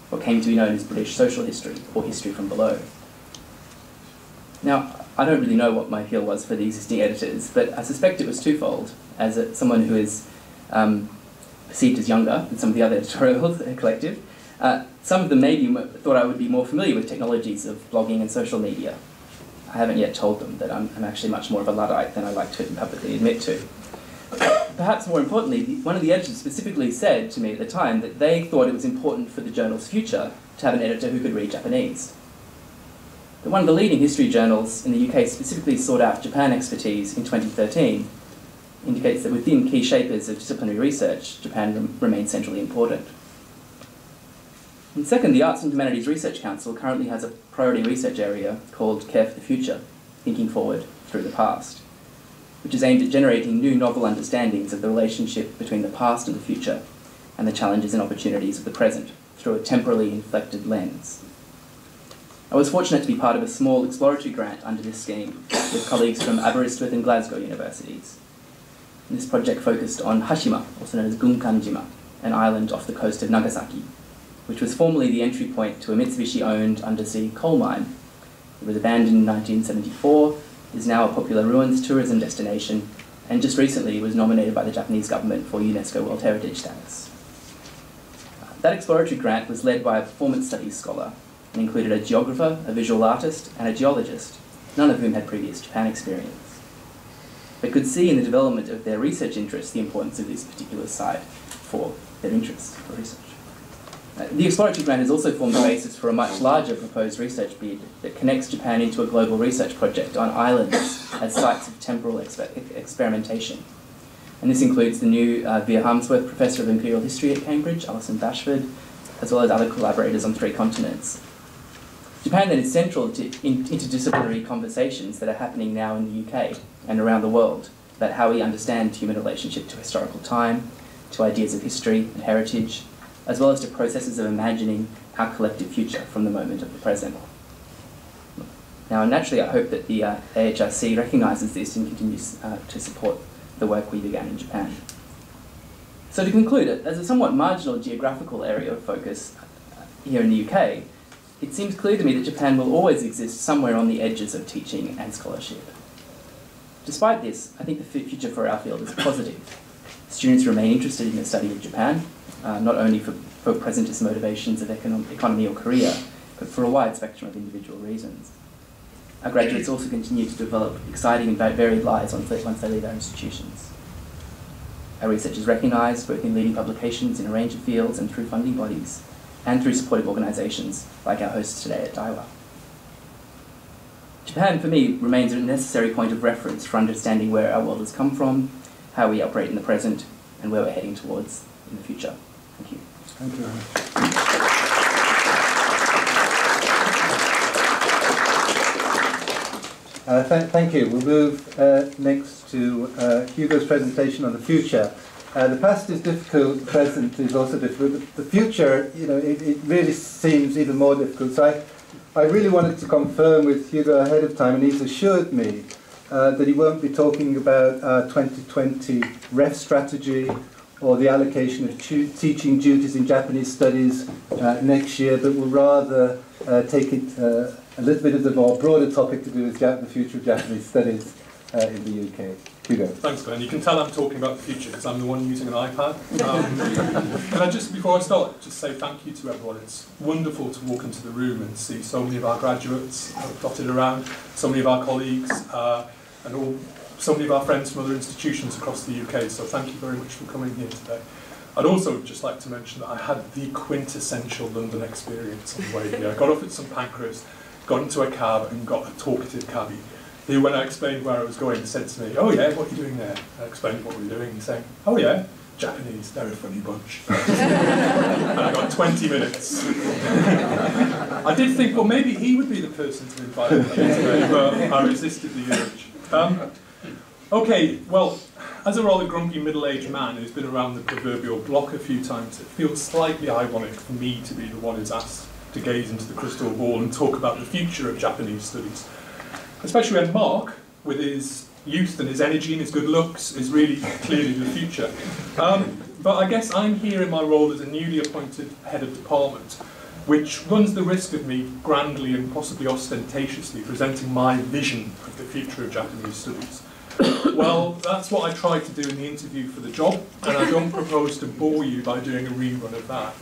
what came to be known as British social history, or history from below. Now, I don't really know what my appeal was for the existing editors, but I suspect it was twofold. As someone who is perceived as younger than some of the other editorial collective, some of them maybe thought I would be more familiar with technologies of blogging and social media. I haven't yet told them that I'm actually much more of a Luddite than I like to publicly admit to. Perhaps more importantly, one of the editors specifically said to me at the time that they thought it was important for the journal's future to have an editor who could read Japanese. But one of the leading history journals in the UK specifically sought out Japan expertise in 2013, indicates that within key shapers of disciplinary research, Japan remains centrally important. And second, the Arts and Humanities Research Council currently has a priority research area called Care for the Future, Thinking Forward Through the Past, which is aimed at generating new novel understandings of the relationship between the past and the future, and the challenges and opportunities of the present through a temporally inflected lens. I was fortunate to be part of a small exploratory grant under this scheme with colleagues from Aberystwyth and Glasgow universities. And this project focused on Hashima, also known as Gunkanjima, an island off the coast of Nagasaki, which was formerly the entry point to a Mitsubishi-owned undersea coal mine. It was abandoned in 1974, is now a popular ruins tourism destination, and just recently was nominated by the Japanese government for UNESCO World Heritage status. That exploratory grant was led by a performance studies scholar and included a geographer, a visual artist, and a geologist, none of whom had previous Japan experience, but could see in the development of their research interests the importance of this particular site for their interests for research. The exploratory grant has also formed the basis for a much larger proposed research bid that connects Japan into a global research project on islands as sites of temporal experimentation. And this includes the new Vere Harmsworth Professor of Imperial History at Cambridge, Alison Bashford, as well as other collaborators on 3 continents. Japan then is central to interdisciplinary conversations that are happening now in the UK and around the world about how we understand human relationship to historical time, to ideas of history and heritage, as well as to processes of imagining our collective future from the moment of the present. Now, naturally, I hope that the AHRC recognises this and continues to support the work we began in Japan. So to conclude, as a somewhat marginal geographical area of focus here in the UK, it seems clear to me that Japan will always exist somewhere on the edges of teaching and scholarship. Despite this, I think the future for our field is positive. Students remain interested in the study of Japan, not only for presentist motivations of economy or career, but for a wide spectrum of individual reasons. Our graduates also continue to develop exciting and varied lives once they leave our institutions. Our research is recognised both in leading publications in a range of fields and through funding bodies, and through supportive organisations like our hosts today at Daiwa. Japan, for me, remains a necessary point of reference for understanding where our world has come from, how we operate in the present, and where we're heading towards in the future. Thank you. Thank you very much. Thank you. We'll move next to Hugo's presentation on the future. The past is difficult, the present is also difficult. The future, it really seems even more difficult. So I really wanted to confirm with Hugo ahead of time, and he's assured me that he won't be talking about our 2020 REF strategy or the allocation of teaching duties in Japanese studies next year, but will rather take it a little bit of the more broader topic to do with the future of Japanese studies in the UK. Hugo. Thanks, Glenn. You can tell I'm talking about the future because I'm the one using an iPad. Can I just, before I start, just say thank you to everyone. It's wonderful to walk into the room and see so many of our graduates dotted around, so many of our colleagues, and so many of our friends from other institutions across the UK. So thank you very much for coming here today. I'd also just like to mention that I had the quintessential London experience on the way here. I got off at St Pancras, got into a cab and got a talkative cabbie who, when I explained where I was going, said to me, "Oh yeah, what are you doing there?" I explained what we were doing. He's saying, "Oh yeah, Japanese, they're a funny bunch." And I got 20 minutes. I did think, well, maybe he would be the person to invite me today, but I resisted the urge. Okay, well, as a rather grumpy middle-aged man who's been around the proverbial block a few times, it feels slightly ironic for me to be the one who's asked to gaze into the crystal ball and talk about the future of Japanese studies. Especially when Mark, with his youth and his energy and his good looks is really clearly the future. But I guess I'm here in my role as a newly appointed head of department, which runs the risk of me grandly and possibly ostentatiously presenting my vision of the future of Japanese studies. Well, that's what I tried to do in the interview for the job, and I don't propose to bore you by doing a rerun of that.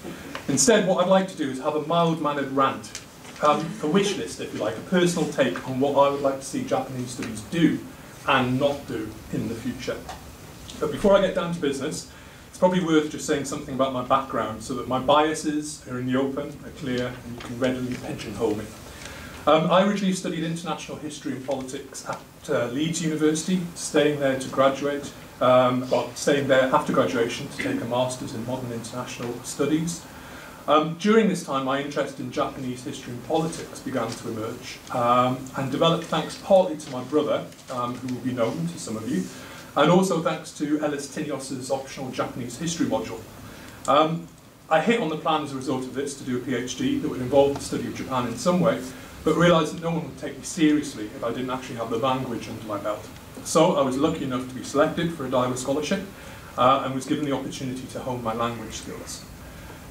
Instead, what I'd like to do is have a mild-mannered rant, a wish list, if you like, a personal take on what I would like to see Japanese studies do and not do in the future. But before I get down to business, it's probably worth just saying something about my background so that my biases are in the open, are clear, and you can readily pigeonhole me. I originally studied international history and politics at Leeds University, staying there to graduate, staying there after graduation to take a master's in modern international studies. During this time, my interest in Japanese history and politics began to emerge and developed thanks partly to my brother, who will be known to some of you, and also thanks to Ellis Tinios's optional Japanese history module. I hit on the plan as a result of this to do a PhD that would involve the study of Japan in some way, but realised that no one would take me seriously if I didn't actually have the language under my belt. So I was lucky enough to be selected for a Daiwa scholarship and was given the opportunity to hone my language skills.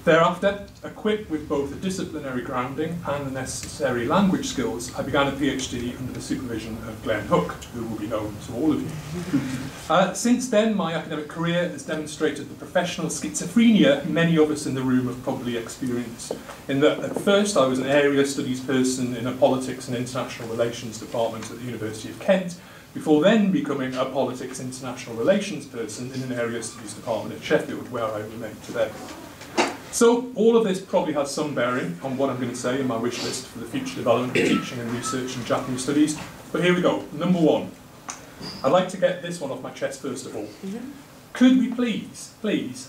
Thereafter, equipped with both a disciplinary grounding and the necessary language skills, I began a PhD under the supervision of Glenn Hook, who will be known to all of you. Since then, my academic career has demonstrated the professional schizophrenia many of us in the room have probably experienced. In that, at first, I was an area studies person in a politics and international relations department at the University of Kent, before then becoming a politics international relations person in an area studies department at Sheffield, where I remain today. So all of this probably has some bearing on what I'm going to say in my wish list for the future development of teaching and research in Japanese studies. But here we go. Number one. I'd like to get this one off my chest first of all. Could we please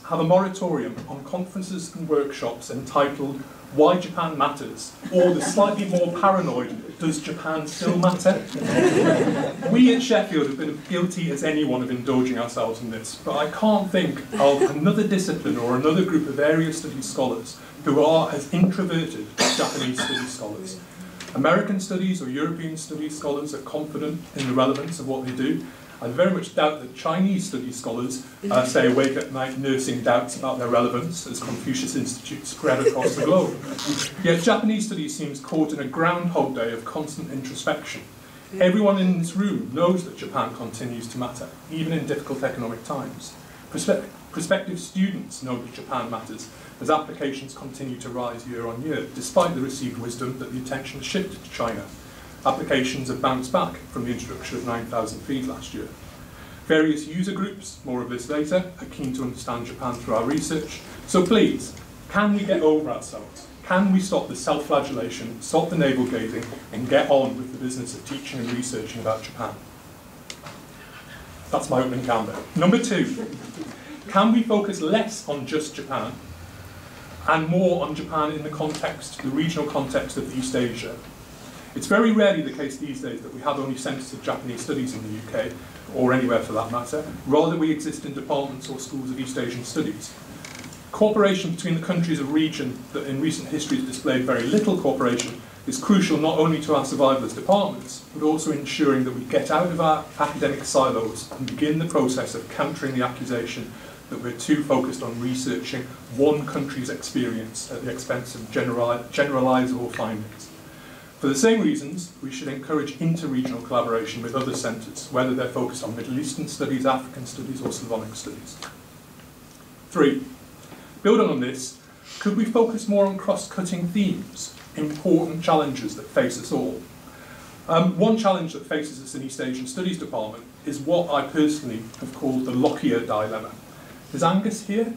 have a moratorium on conferences and workshops entitled Why Japan Matters, or the slightly more paranoid, Does Japan Still Matter? We at Sheffield have been guilty as anyone of indulging ourselves in this, but I can't think of another discipline or another group of area studies scholars who are as introverted as Japanese studies scholars. American studies or European studies scholars are confident in the relevance of what they do. I very much doubt that Chinese studies scholars stay awake at night nursing doubts about their relevance as Confucius Institutes spread across the globe. Yet Japanese studies seems caught in a Groundhog Day of constant introspection. Everyone in this room knows that Japan continues to matter, even in difficult economic times. Prospective students know that Japan matters as applications continue to rise year on year, despite the received wisdom that the attention has shifted to China. Applications have bounced back from the introduction of 9,000 feet last year. Various user groups, more of this later, are keen to understand Japan through our research. So please, can we get over ourselves? Can we stop the self-flagellation, stop the navel-gazing, and get on with the business of teaching and researching about Japan? That's my opening counter. Number two, can we focus less on just Japan and more on Japan in the context, the regional context of East Asia? It's very rarely the case these days that we have only centres of Japanese studies in the UK, or anywhere for that matter. Rather, we exist in departments or schools of East Asian studies. Cooperation between the countries of region that in recent history has displayed very little cooperation is crucial not only to our survival as departments, but also ensuring that we get out of our academic silos and begin the process of countering the accusation that we're too focused on researching one country's experience at the expense of generalisable findings. For the same reasons, we should encourage inter-regional collaboration with other centres, whether they're focused on Middle Eastern studies, African studies, or Slavonic studies. 3. Building on this, could we focus more on cross-cutting themes, important challenges that face us all? One challenge that faces us in East Asian Studies Department is what I personally have called the Lockyer dilemma. Is Angus here?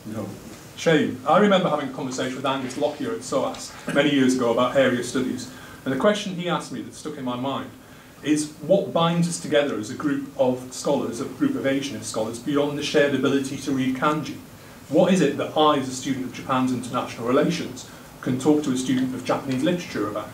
No. Shame. I remember having a conversation with Angus Lockyer at SOAS many years ago about area studies, and the question he asked me that stuck in my mind is what binds us together as a group of scholars, a group of Asianist scholars, beyond the shared ability to read kanji? What is it that I, as a student of Japan's international relations, can talk to a student of Japanese literature about?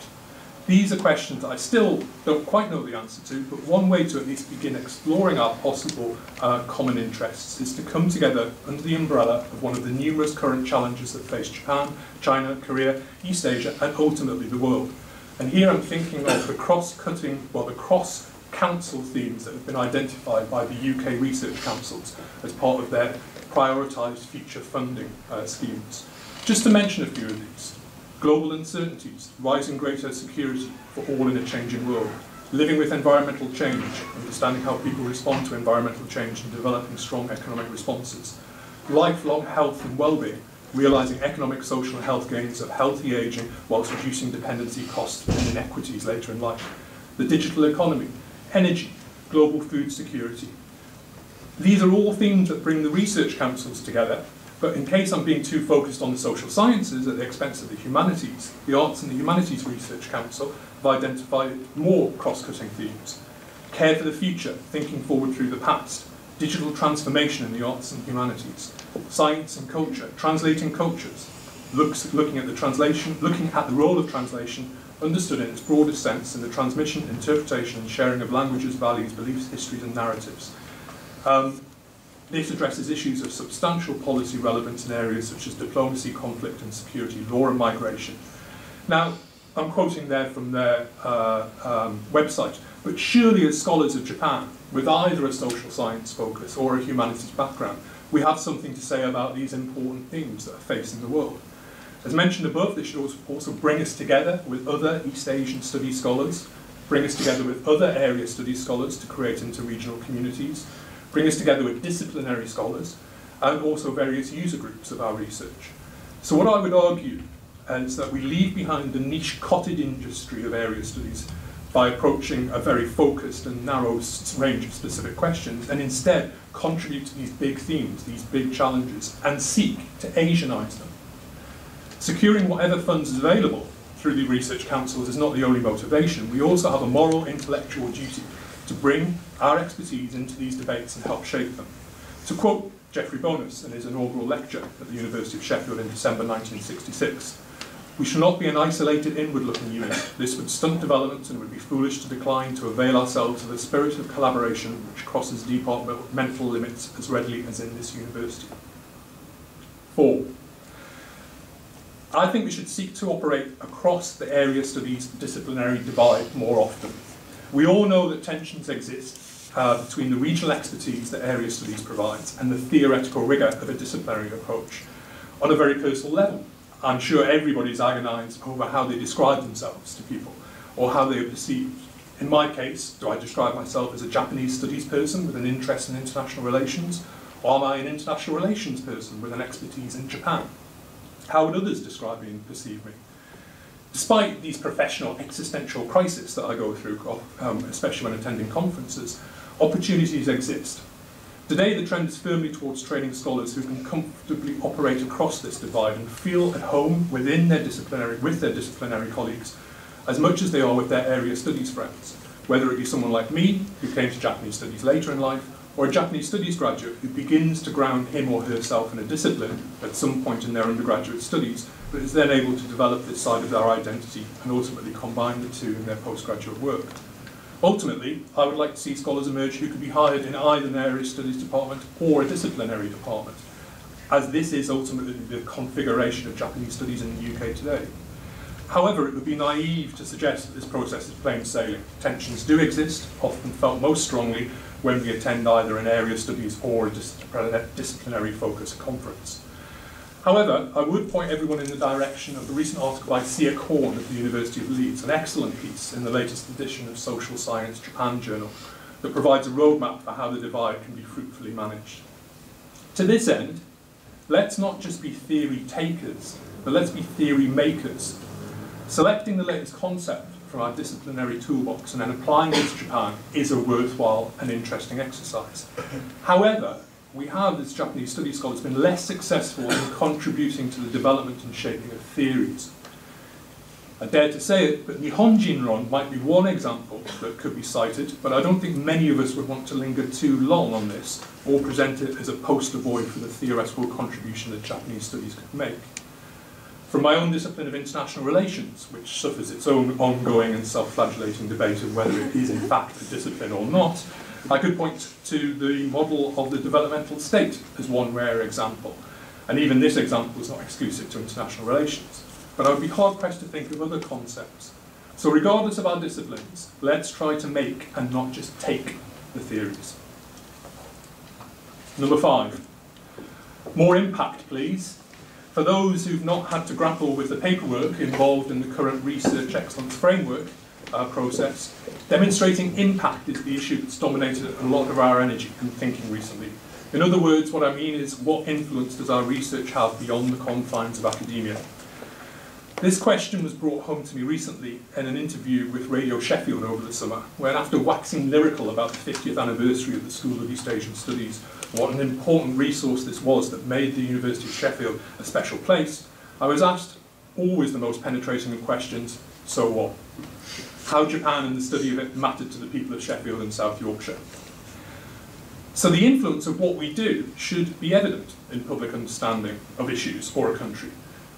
These are questions that I still don't quite know the answer to, but one way to at least begin exploring our possible common interests is to come together under the umbrella of one of the numerous current challenges that face Japan, China, Korea, East Asia, and ultimately the world. And here I'm thinking of the cross-cutting, well, the cross council themes that have been identified by the UK research councils as part of their prioritised future funding schemes. Just to mention a few of these: global uncertainties, rising greater security for all in a changing world, living with environmental change, understanding how people respond to environmental change and developing strong economic responses, lifelong health and well-being, realising economic, social and health gains of healthy ageing whilst reducing dependency costs and inequities later in life, the digital economy, energy, global food security. These are all themes that bring the research councils together, but in case I'm being too focused on the social sciences at the expense of the humanities, the Arts and the Humanities Research Council have identified more cross-cutting themes. Care for the future, thinking forward through the past, digital transformation in the arts and humanities, science and culture, translating cultures, looking at the role of translation understood in its broadest sense in the transmission, interpretation and sharing of languages, values, beliefs, histories and narratives. This addresses issues of substantial policy relevance in areas such as diplomacy, conflict and security, law and migration. Now, I'm quoting there from their website, but surely as scholars of Japan, with either a social science focus or a humanities background, we have something to say about these important themes that are facing the world. As mentioned above, this should also bring us together with other East Asian studies scholars, bring us together with other area studies scholars to create interregional communities, bring us together with disciplinary scholars, and also various user groups of our research. So what I would argue is that we leave behind the niche cottage industry of area studies by approaching a very focused and narrow range of specific questions, and instead contribute to these big themes, these big challenges, and seek to Asianise them. Securing whatever funds is available through the research councils is not the only motivation. We also have a moral, intellectual duty to bring our expertise into these debates and help shape them. To quote Geoffrey Bonus in his inaugural lecture at the University of Sheffield in December 1966, "We shall not be an isolated inward-looking unit. This would stunt development and it would be foolish to decline to avail ourselves of a spirit of collaboration which crosses departmental limits as readily as in this university." 4. I think we should seek to operate across the area studies disciplinary divide more often. We all know that tensions exist between the regional expertise that area studies provides and the theoretical rigour of a disciplinary approach. On a very personal level, I'm sure everybody's agonised over how they describe themselves to people or how they are perceived. In my case, do I describe myself as a Japanese studies person with an interest in international relations, or am I an international relations person with an expertise in Japan? How would others describe me and perceive me? Despite these professional existential crises that I go through, especially when attending conferences, opportunities exist. Today, the trend is firmly towards training scholars who can comfortably operate across this divide and feel at home within their disciplinary colleagues, as much as they are with their area studies friends, whether it be someone like me, who came to Japanese studies later in life, or a Japanese studies graduate who begins to ground him or herself in a discipline at some point in their undergraduate studies, but is then able to develop this side of their identity and ultimately combine the two in their postgraduate work. Ultimately, I would like to see scholars emerge who could be hired in either an area studies department or a disciplinary department, as this is ultimately the configuration of Japanese studies in the UK today. However, it would be naive to suggest that this process is plain sailing. Tensions do exist, often felt most strongly when we attend either an area studies or a disciplinary focus conference. However, I would point everyone in the direction of the recent article by Sia Korn of the University of Leeds, an excellent piece in the latest edition of Social Science Japan Journal that provides a roadmap for how the divide can be fruitfully managed. To this end, let's not just be theory takers, but let's be theory makers. Selecting the latest concept from our disciplinary toolbox and then applying it to Japan is a worthwhile and interesting exercise. However, we have, as Japanese studies scholars, been less successful in contributing to the development and shaping of theories. I dare to say it, but Nihon Jinron might be one example that could be cited, but I don't think many of us would want to linger too long on this or present it as a poster boy for the theoretical contribution that Japanese studies could make. From my own discipline of international relations, which suffers its own ongoing and self-flagellating debate of whether it is in fact a discipline or not, I could point to the model of the developmental state as one rare example. And even this example is not exclusive to international relations. But I would be hard-pressed to think of other concepts. So regardless of our disciplines, let's try to make and not just take the theories. Number 5, more impact, please. For those who've not had to grapple with the paperwork involved in the current research excellence framework process, demonstrating impact is the issue that's dominated a lot of our energy and thinking recently. In other words, what I mean is, what influence does our research have beyond the confines of academia? This question was brought home to me recently in an interview with Radio Sheffield over the summer, when after waxing lyrical about the 50th anniversary of the School of East Asian Studies, what an important resource this was that made the University of Sheffield a special place, I was asked, always the most penetrating of questions, so what? How Japan and the study of it mattered to the people of Sheffield and South Yorkshire. So the influence of what we do should be evident in public understanding of issues or a country.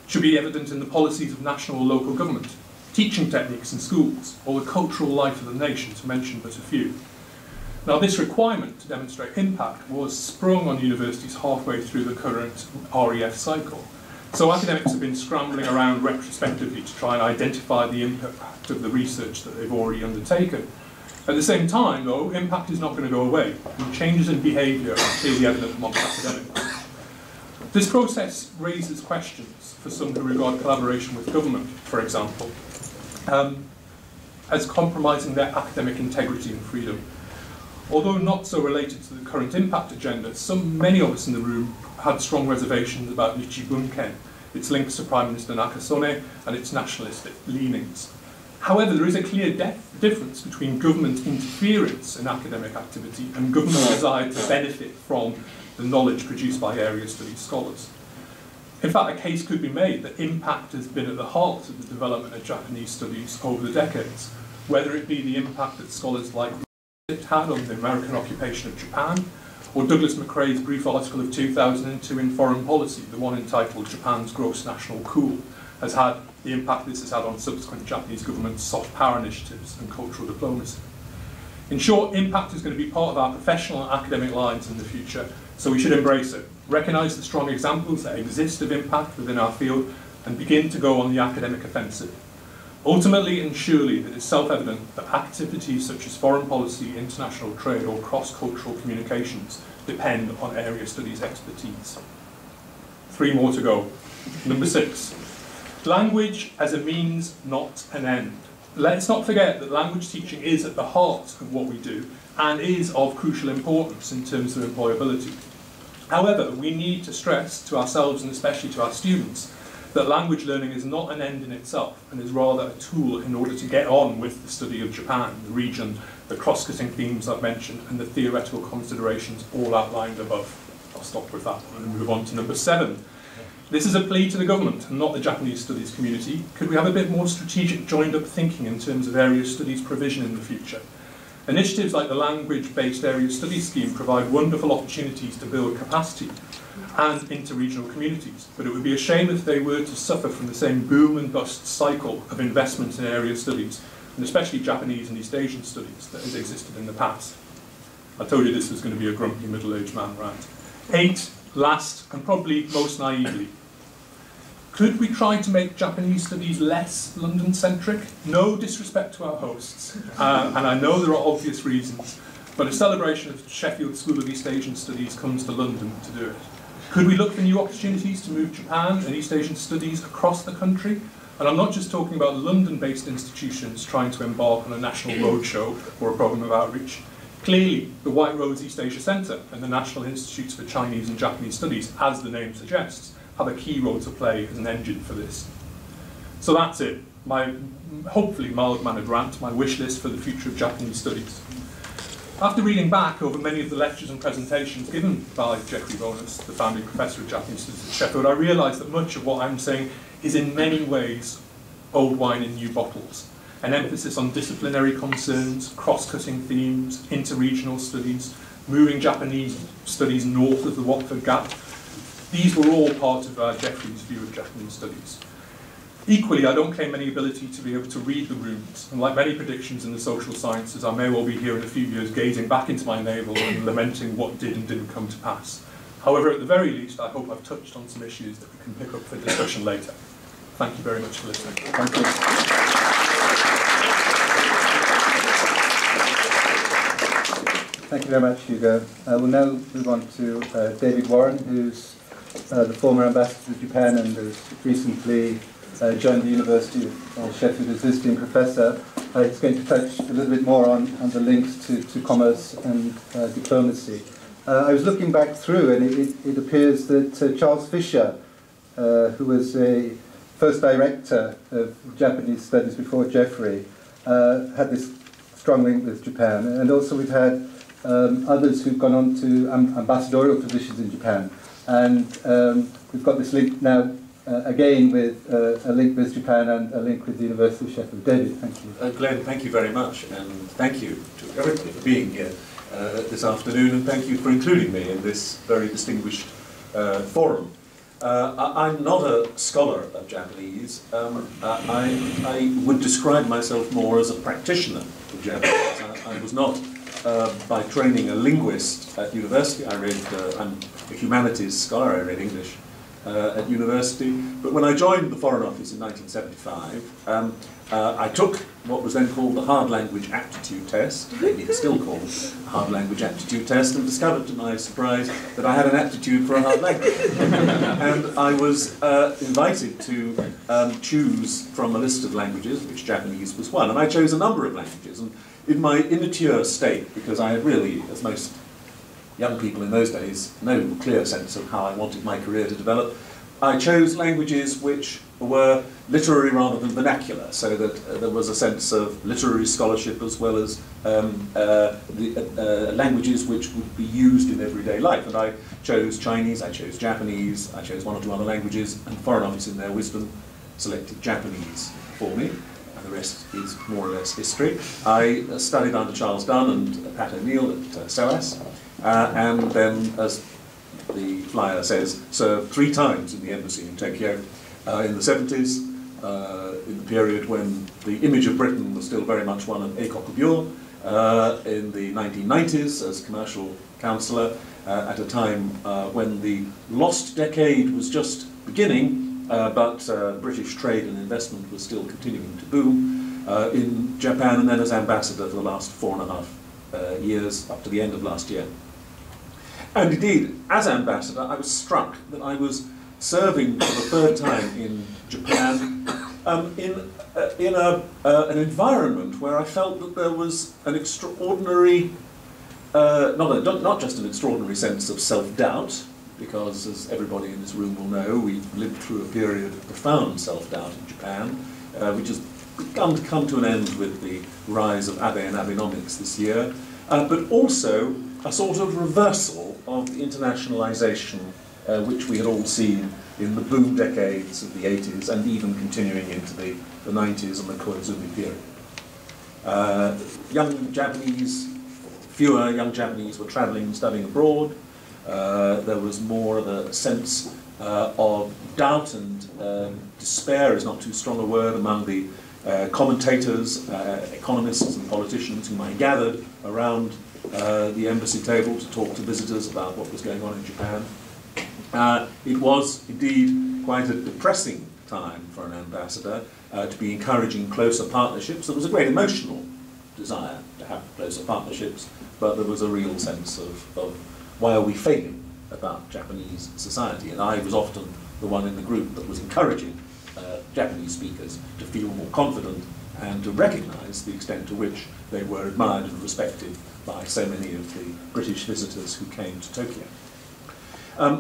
Should be evident in the policies of national or local government, teaching techniques in schools, or the cultural life of the nation, to mention but a few. Now, this requirement to demonstrate impact was sprung on universities halfway through the current REF cycle. So academics have been scrambling around retrospectively to try and identify the impact of the research that they've already undertaken. At the same time, though, impact is not going to go away, and changes in behaviour are clearly evident amongst academics. This process raises questions for some who regard collaboration with government, for example, as compromising their academic integrity and freedom. Although not so related to the current impact agenda, many of us in the room had strong reservations about Nichi Bunken, its links to Prime Minister Nakasone and its nationalistic leanings. However, there is a clear difference between government interference in academic activity and government desire to benefit from the knowledge produced by area studies scholars. In fact, a case could be made that impact has been at the heart of the development of Japanese studies over the decades, whether it be the impact that scholars like it had on the American occupation of Japan, or Douglas McRae's brief article of 2002 in Foreign Policy, the one entitled Japan's Gross National Cool, has had the impact this has had on subsequent Japanese government's soft power initiatives and cultural diplomacy. In short, impact is going to be part of our professional and academic lives in the future, so we should embrace it, recognise the strong examples that exist of impact within our field, and begin to go on the academic offensive. Ultimately and surely, it is self-evident that activities such as foreign policy, international trade, or cross-cultural communications depend on area studies expertise. 3 more to go. Number 6. Language as a means, not an end. Let's not forget that language teaching is at the heart of what we do and is of crucial importance in terms of employability. However, we need to stress to ourselves and especially to our students that language learning is not an end in itself and is rather a tool in order to get on with the study of Japan, the region, the cross-cutting themes I've mentioned, and the theoretical considerations all outlined above. I'll stop with that and move on to number 7. This is a plea to the government and not the Japanese studies community. Could we have a bit more strategic joined-up thinking in terms of area studies provision in the future? Initiatives like the language-based area studies scheme provide wonderful opportunities to build capacity and inter-regional communities, but it would be a shame if they were to suffer from the same boom and bust cycle of investment in area studies, and especially Japanese and East Asian studies, that has existed in the past. I told you this was going to be a grumpy middle-aged man rant. 8, last, and probably most naively. Could we try to make Japanese studies less London-centric? No disrespect to our hosts, and I know there are obvious reasons, but a celebration of Sheffield School of East Asian Studies comes to London to do it. Could we look for new opportunities to move Japan and East Asian studies across the country? And I'm not just talking about London-based institutions trying to embark on a national roadshow or a program of outreach. Clearly, the White Rose East Asia Centre and the National Institutes for Chinese and Japanese Studies, as the name suggests, have a key role to play as an engine for this. So that's it. My hopefully mild-mannered rant, my wish list for the future of Japanese studies. After reading back over many of the lectures and presentations given by Jeffrey Bonus, the founding professor of Japanese Studies at Sheffield, I realised that much of what I'm saying is in many ways old wine in new bottles. An emphasis on disciplinary concerns, cross-cutting themes, inter-regional studies, moving Japanese studies north of the Watford Gap. These were all part of Jeffrey's view of Japanese studies. Equally, I don't claim any ability to be able to read the rooms, and like many predictions in the social sciences, I may well be here in a few years gazing back into my navel and lamenting what did and didn't come to pass. However, at the very least, I hope I've touched on some issues that we can pick up for discussion later. Thank you very much for listening. Thank you. Thank you very much, Hugo. We'll now move on to David Warren, who's the former ambassador to Japan and has recently joined the University of Sheffield as visiting professor. He's going to touch a little bit more on the links to commerce and diplomacy. I was looking back through, and it appears that Charles Fisher, who was a first director of Japanese studies before Jeffrey, had this strong link with Japan. And also we've had others who've gone on to ambassadorial positions in Japan. And we've got this link now again with a link with Japan and a link with the University of Sheffield. David, thank you. Glenn, thank you very much, and thank you to everybody for being here this afternoon, and thank you for including me in this very distinguished forum. I'm not a scholar of Japanese. I would describe myself more as a practitioner of Japanese. I was not, by training, a linguist at university. I'm a humanities scholar. I read English at university. But when I joined the Foreign Office in 1975, I took what was then called the Hard Language Aptitude Test, maybe it's still called the Hard Language Aptitude Test, and discovered to my surprise that I had an aptitude for a hard language. And I was invited to choose from a list of languages, which Japanese was one, and I chose a number of languages. And in my immature state, because I had really, as most young people in those days, no clear sense of how I wanted my career to develop, I chose languages which were literary rather than vernacular, so that there was a sense of literary scholarship as well as languages which would be used in everyday life. And I chose Chinese, I chose Japanese, I chose one or two other languages, and the Foreign Office in their wisdom selected Japanese for me, and the rest is more or less history. I studied under Charles Dunn and Pat O'Neill at SOAS, and then, as the flyer says, served 3 times in the embassy in Tokyo in the 70s, in the period when the image of Britain was still very much one of éco-couture, in the 1990s as commercial counsellor, at a time when the lost decade was just beginning, but British trade and investment was still continuing to boom in Japan, and then as ambassador for the last 4.5 years, up to the end of last year. And indeed, as ambassador, I was struck that I was serving for the 3rd time in Japan in an environment where I felt that there was an extraordinary, not just an extraordinary sense of self-doubt, because as everybody in this room will know, we've lived through a period of profound self-doubt in Japan, which has begun to come to an end with the rise of Abe and Abenomics this year, but also a sort of reversal of the internationalization which we had all seen in the boom decades of the 80s and even continuing into the 90s and the Koizumi period. Fewer young Japanese were traveling and studying abroad. There was more of a sense of doubt, and despair is not too strong a word, among the commentators, economists and politicians whom I gathered around the embassy table to talk to visitors about what was going on in Japan. It was indeed quite a depressing time for an ambassador to be encouraging closer partnerships. There was a great emotional desire to have closer partnerships, but there was a real sense of why are we failing about Japanese society? And I was often the one in the group that was encouraging Japanese speakers to feel more confident and to recognise the extent to which they were admired and respected by so many of the British visitors who came to Tokyo.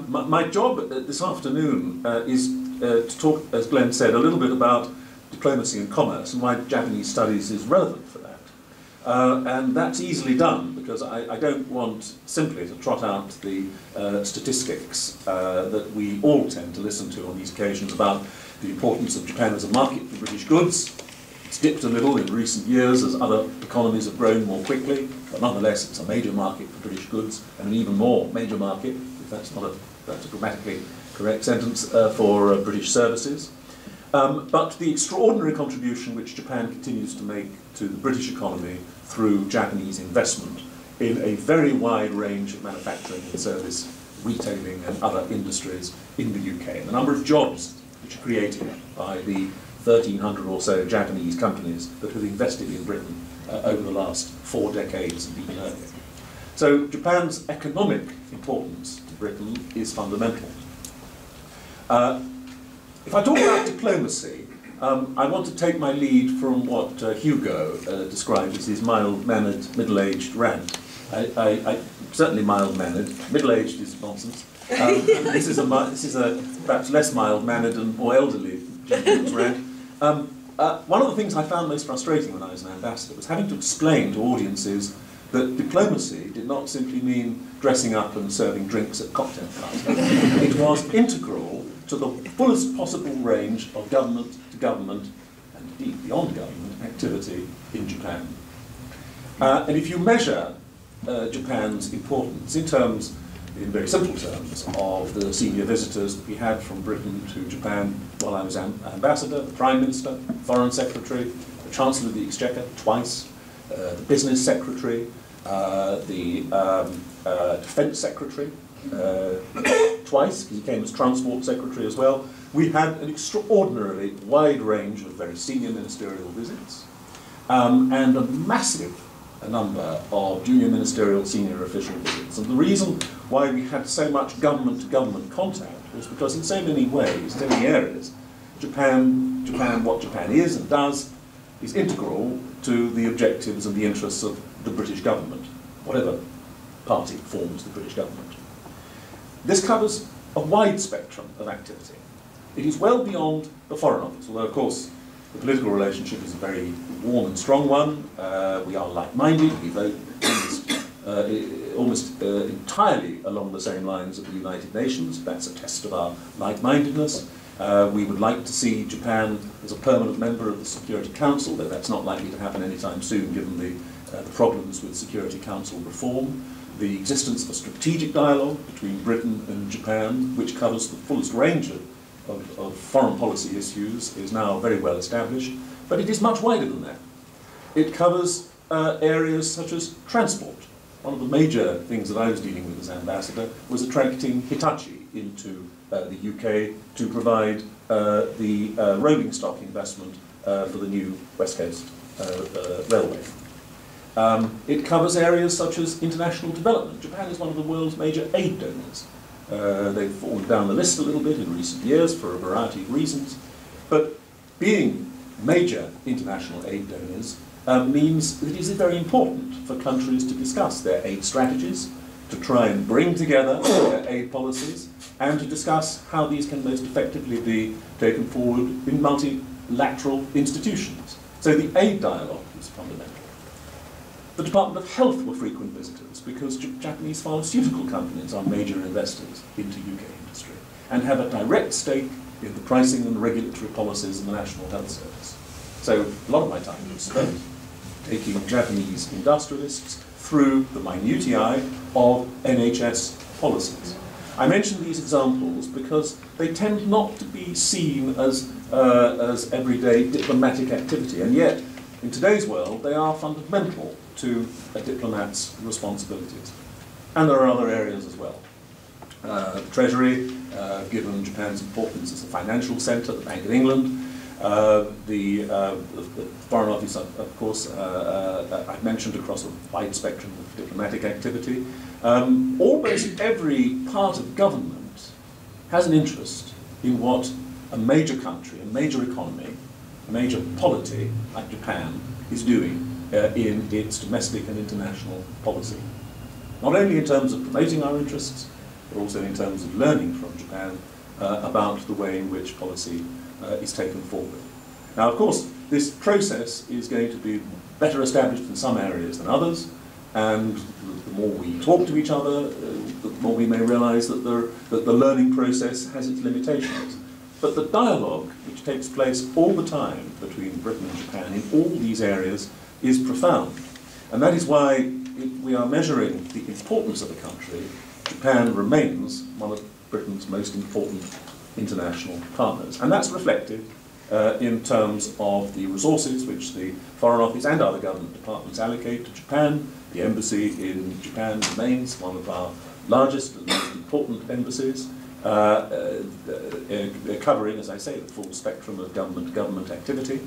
My job this afternoon is to talk, as Glenn said, a little bit about diplomacy and commerce and why Japanese studies is relevant for that. And that's easily done because I don't want simply to trot out the statistics that we all tend to listen to on these occasions about the importance of Japan as a market for British goods. It's dipped a little in recent years as other economies have grown more quickly, but nonetheless it's a major market for British goods and an even more major market, if that's a grammatically correct sentence, for British services. But the extraordinary contribution which Japan continues to make to the British economy through Japanese investment in a very wide range of manufacturing and service, retailing and other industries in the UK. And the number of jobs which are created by the 1,300 or so Japanese companies that have invested in Britain over the last 4 decades and even earlier. So Japan's economic importance to Britain is fundamental. If I talk about diplomacy, I want to take my lead from what Hugo described as his mild-mannered, middle-aged rant. I certainly mild-mannered. Middle-aged is nonsense. This is a perhaps less mild-mannered and more elderly gentleman's rant. One of the things I found most frustrating when I was an ambassador was having to explain to audiences that diplomacy did not simply mean dressing up and serving drinks at cocktail parties. It was integral to the fullest possible range of government to government, and indeed beyond government, activity in Japan. And if you measure Japan's importance in terms, in very simple terms, of the senior visitors that we had from Britain to Japan while I was ambassador, the Prime Minister, Foreign Secretary, the Chancellor of the Exchequer twice, the Business Secretary, the Defence Secretary twice, because he came as Transport Secretary as well. We had an extraordinarily wide range of very senior ministerial visits, and a massive number of junior ministerial senior official visits. And the reason why we had so much government-to-government contact was because in so many ways, so many areas, Japan, what Japan is and does, is integral to the objectives and the interests of the British government, whatever party forms the British government. This covers a wide spectrum of activity. It is well beyond the Foreign Office, although of course the political relationship is a very warm and strong one. We are like-minded, we vote almost entirely along the same lines of the United Nations. That's a test of our like-mindedness. We would like to see Japan as a permanent member of the Security Council, though that's not likely to happen anytime soon given the problems with Security Council reform. The existence of a strategic dialogue between Britain and Japan, which covers the fullest range of foreign policy issues, is now very well established, but it is much wider than that. It covers areas such as transport. One of the major things that I was dealing with as ambassador was attracting Hitachi into the UK to provide the rolling stock investment for the new West Coast Railway. It covers areas such as international development. Japan is one of the world's major aid donors. They've fallen down the list a little bit in recent years for a variety of reasons, but being major international aid donors means that it is very important for countries to discuss their aid strategies, to try and bring together their aid policies, and to discuss how these can most effectively be taken forward in multilateral institutions. So the aid dialogue is fundamental. The Department of Health were frequent visitors because Japanese pharmaceutical companies are major investors into UK industry and have a direct stake in the pricing and regulatory policies of the National Health Service. So a lot of my time was spent taking Japanese industrialists through the minutiae of NHS policies. I mention these examples because they tend not to be seen as everyday diplomatic activity, and yet in today's world they are fundamental to a diplomat's responsibilities. And there are other areas as well. The Treasury, given Japan's importance as a financial centre, the Bank of England, the Foreign Office, of course, I've mentioned across a wide spectrum of diplomatic activity. Almost every part of government has an interest in what a major country, a major economy, a major polity like Japan is doing in its domestic and international policy. Not only in terms of promoting our interests, but also in terms of learning from Japan about the way in which policy is taken forward. Now, of course, this process is going to be better established in some areas than others, and the more we talk to each other, the more we may realise that the learning process has its limitations. But the dialogue which takes place all the time between Britain and Japan in all these areas is profound. And that is why, if we are measuring the importance of a country, Japan remains one of Britain's most important international partners. And that's reflected in terms of the resources which the Foreign Office and other government departments allocate to Japan. The embassy in Japan remains one of our largest and most important embassies, covering, as I say, the full spectrum of government-to-government activity.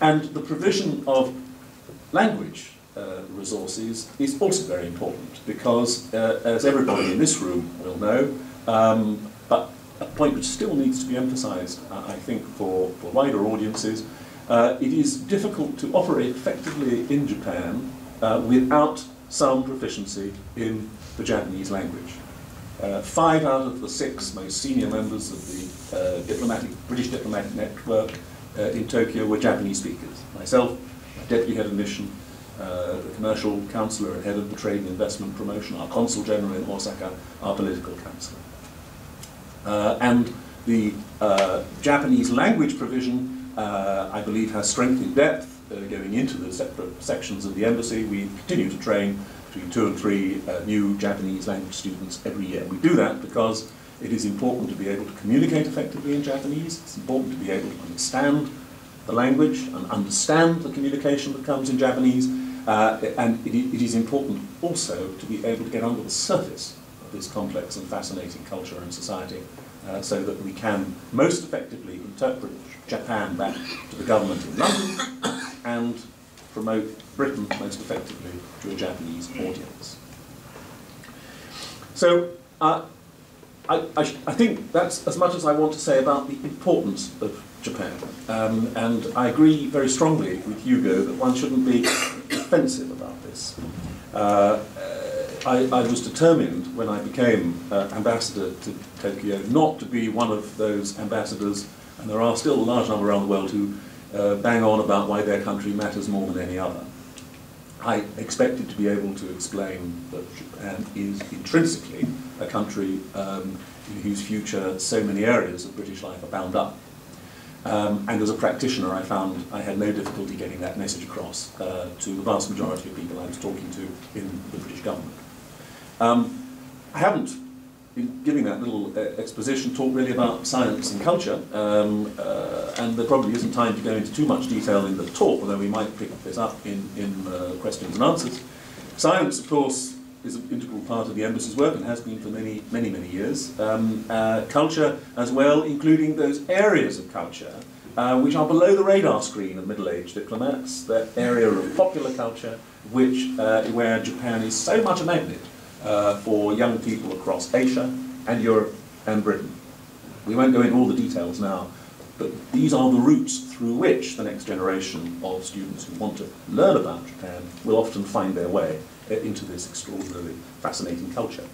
And the provision of language resources is also very important because, as everybody in this room will know, but a point which still needs to be emphasised, I think, for wider audiences, it is difficult to operate effectively in Japan without some proficiency in the Japanese language. 5 out of the 6 most senior members of the British diplomatic network in Tokyo were Japanese speakers. Myself, Deputy Head of Mission, the Commercial Councillor and Head of the Trade and Investment Promotion, our Consul General in Osaka, our Political Councillor. And the Japanese language provision, I believe, has strength in depth going into the separate sections of the embassy. We continue to train between 2 and 3 new Japanese language students every year. We do that because it is important to be able to communicate effectively in Japanese. It's important to be able to understand the language and understand the communication that comes in Japanese. And it is important also to be able to get under the surface of this complex and fascinating culture and society so that we can most effectively interpret Japan back to the government in London and promote Britain most effectively to a Japanese audience. So I think that's as much as I want to say about the importance of Japan. And I agree very strongly with Hugo that one shouldn't be defensive about this. I was determined when I became ambassador to Tokyo not to be one of those ambassadors, and there are still a large number around the world who bang on about why their country matters more than any other. I expected to be able to explain that Japan is intrinsically a country in whose future so many areas of British life are bound up. And as a practitioner, I found I had no difficulty getting that message across to the vast majority of people I was talking to in the British government. I haven't, in giving that little exposition, talked really about science and culture, and there probably isn't time to go into too much detail in the talk, although we might pick this up in questions and answers. Science, of course, is an integral part of the embassy's work and has been for many, many, many years. Culture as well, including those areas of culture which are below the radar screen of middle-aged diplomats, that area of popular culture where Japan is so much a magnet for young people across Asia and Europe and Britain. We won't go into all the details now, but these are the routes through which the next generation of students who want to learn about Japan will often find their way into this extraordinarily fascinating culture.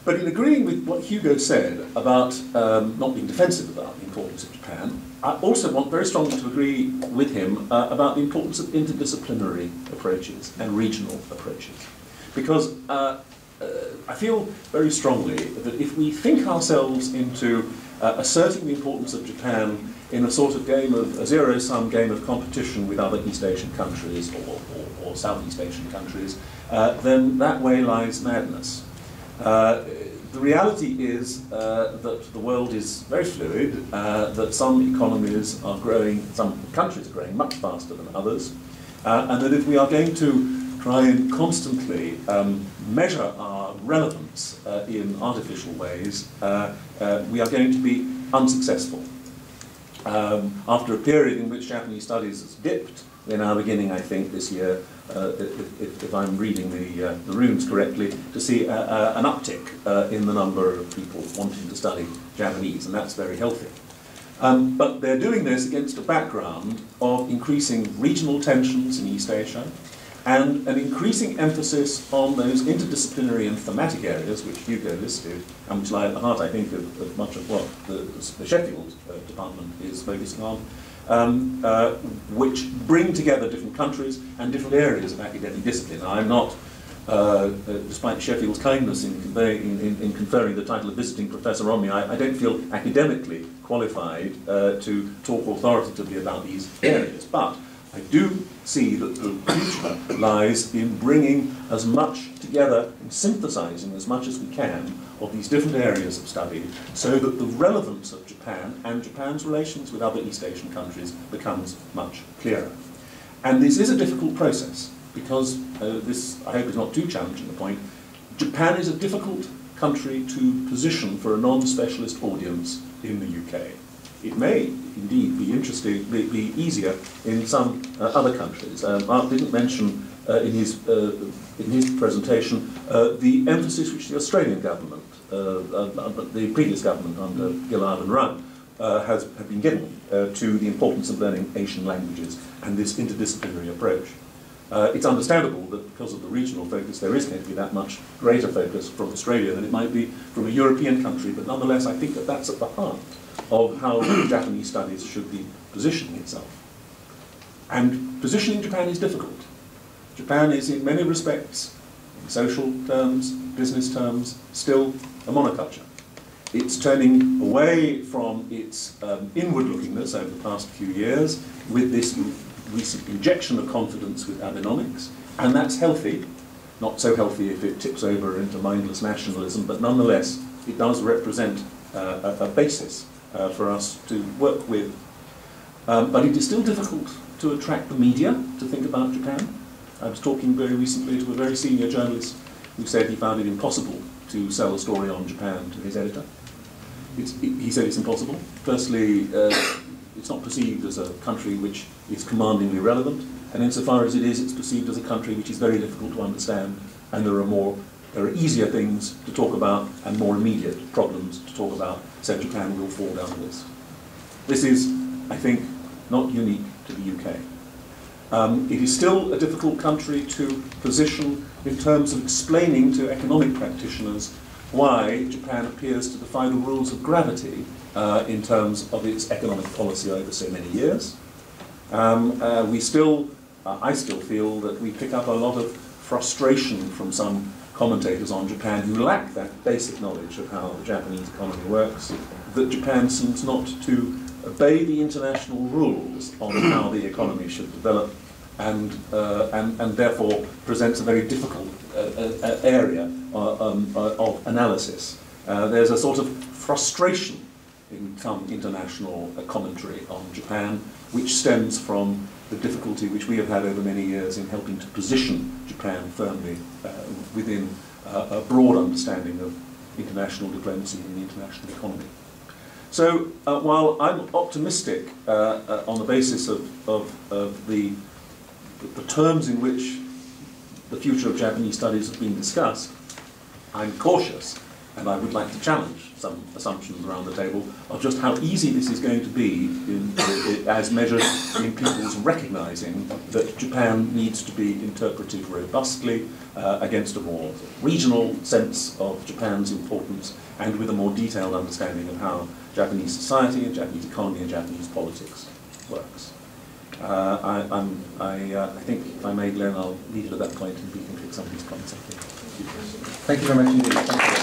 But in agreeing with what Hugo said about not being defensive about the importance of Japan, I also want very strongly to agree with him about the importance of interdisciplinary approaches and regional approaches. Because I feel very strongly that if we think ourselves into asserting the importance of Japan in a sort of game of a zero-sum game of competition with other East Asian countries or Southeast Asian countries, then that way lies madness. The reality is that the world is very fluid, that some economies are growing, some countries are growing much faster than others, and that if we are going to try and constantly measure our relevance in artificial ways, we are going to be unsuccessful. After a period in which Japanese studies has dipped, we're now beginning, I think, this year, if I'm reading the runes correctly, to see an uptick in the number of people wanting to study Japanese, and that's very healthy. But they're doing this against a background of increasing regional tensions in East Asia, and an increasing emphasis on those interdisciplinary and thematic areas which Hugo listed, and which lie at the heart, I think, of much of what the Sheffield department is focusing on, which bring together different countries and different areas of academic discipline. I'm not, despite Sheffield's kindness in conferring the title of visiting professor on me, I don't feel academically qualified to talk authoritatively about these areas, but I do see that the future lies in bringing as much together and synthesizing as much as we can of these different areas of study so that the relevance of Japan and Japan's relations with other East Asian countries becomes much clearer. And this is a difficult process because this, I hope, is not too challenging a point. Japan is a difficult country to position for a non-specialist audience in the UK. it may indeed be interesting, be easier in some other countries. Mark didn't mention in his presentation the emphasis which the Australian government, the previous government under Gillard and Rudd, have been given to the importance of learning Asian languages and this interdisciplinary approach. It's understandable that because of the regional focus there is going to be that much greater focus from Australia than it might be from a European country, but nonetheless I think that that's at the heart of how Japanese studies should be positioning itself. And positioning Japan is difficult. Japan is in many respects, in social terms, business terms, still a monoculture. It's turning away from its inward-lookingness over the past few years with this recent injection of confidence with Abenomics, and that's healthy. Not so healthy if it tips over into mindless nationalism, but nonetheless it does represent a basis for us to work with. But it is still difficult to attract the media to think about Japan. I was talking very recently to a very senior journalist who said he found it impossible to sell a story on Japan to his editor. He said it's impossible. Firstly, it's not perceived as a country which is commandingly relevant, and insofar as it is, it's perceived as a country which is very difficult to understand, and there are easier things to talk about and more immediate problems to talk about, so Japan will fall down the list. This is, I think, not unique to the UK. It is still a difficult country to position in terms of explaining to economic practitioners why Japan appears to defy the rules of gravity in terms of its economic policy over so many years. I still feel that we pick up a lot of frustration from some commentators on Japan who lack that basic knowledge of how the Japanese economy works, that Japan seems not to obey the international rules on how the economy should develop, and therefore presents a very difficult area of analysis. There's a sort of frustration in some international commentary on Japan, which stems from the difficulty which we have had over many years in helping to position Japan firmly within a broad understanding of international diplomacy and the international economy. So while I'm optimistic on the basis of the terms in which the future of Japanese studies has been discussed, I'm cautious, and I would like to challenge some assumptions around the table of just how easy this is going to be as measured in people's recognising that Japan needs to be interpreted robustly against a more regional sense of Japan's importance and with a more detailed understanding of how Japanese society and Japanese economy and Japanese politics works. I think, if I may, Glenn, I'll leave it at that point and we can pick some of these comments up here. Thank you very much indeed. Thank you.